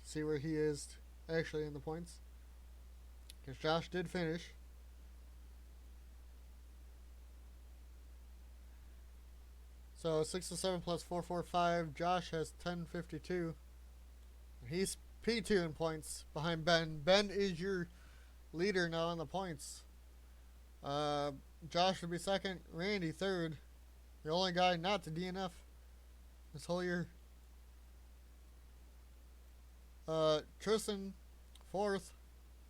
to see where he is actually in the points. Because Josh did finish. So 607 plus 445. Josh has 1052. He's P2 in points behind Ben. Ben is your leader now in the points. Josh would be second. Randy third. The only guy not to DNF this whole year. Tristen fourth.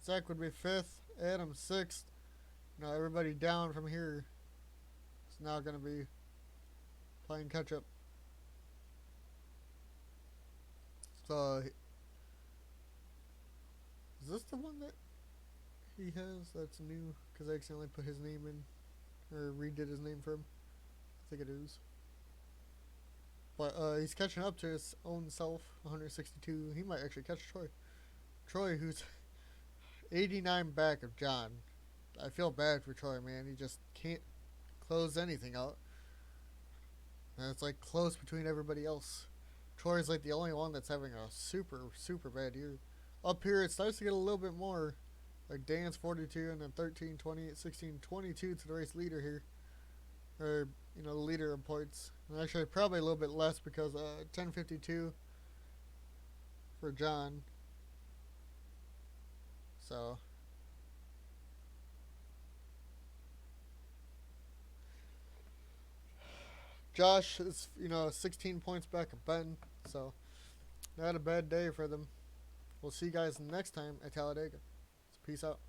Zach would be fifth. Adam sixth. Now everybody down from here is now going to be playing catch up. So, is this the one that he has that's new? Because I accidentally put his name in, or redid his name for him. I think it is. But he's catching up to his own self, 162. He might actually catch Troy. Troy, who's 89 back of John. I feel bad for Troy, man. He just can't close anything out. And it's like close between everybody else. Troy's like the only one that's having a super, super bad year. Up here, it starts to get a little bit more. Like Dan's 42 and then 13, 28, 16, 22 to the race leader here. Or, you know, the leader in points. And actually, probably a little bit less because 1052 for John. So. Josh is, 16 points back of Ben. So, not a bad day for them. We'll see you guys next time at Talladega. So peace out.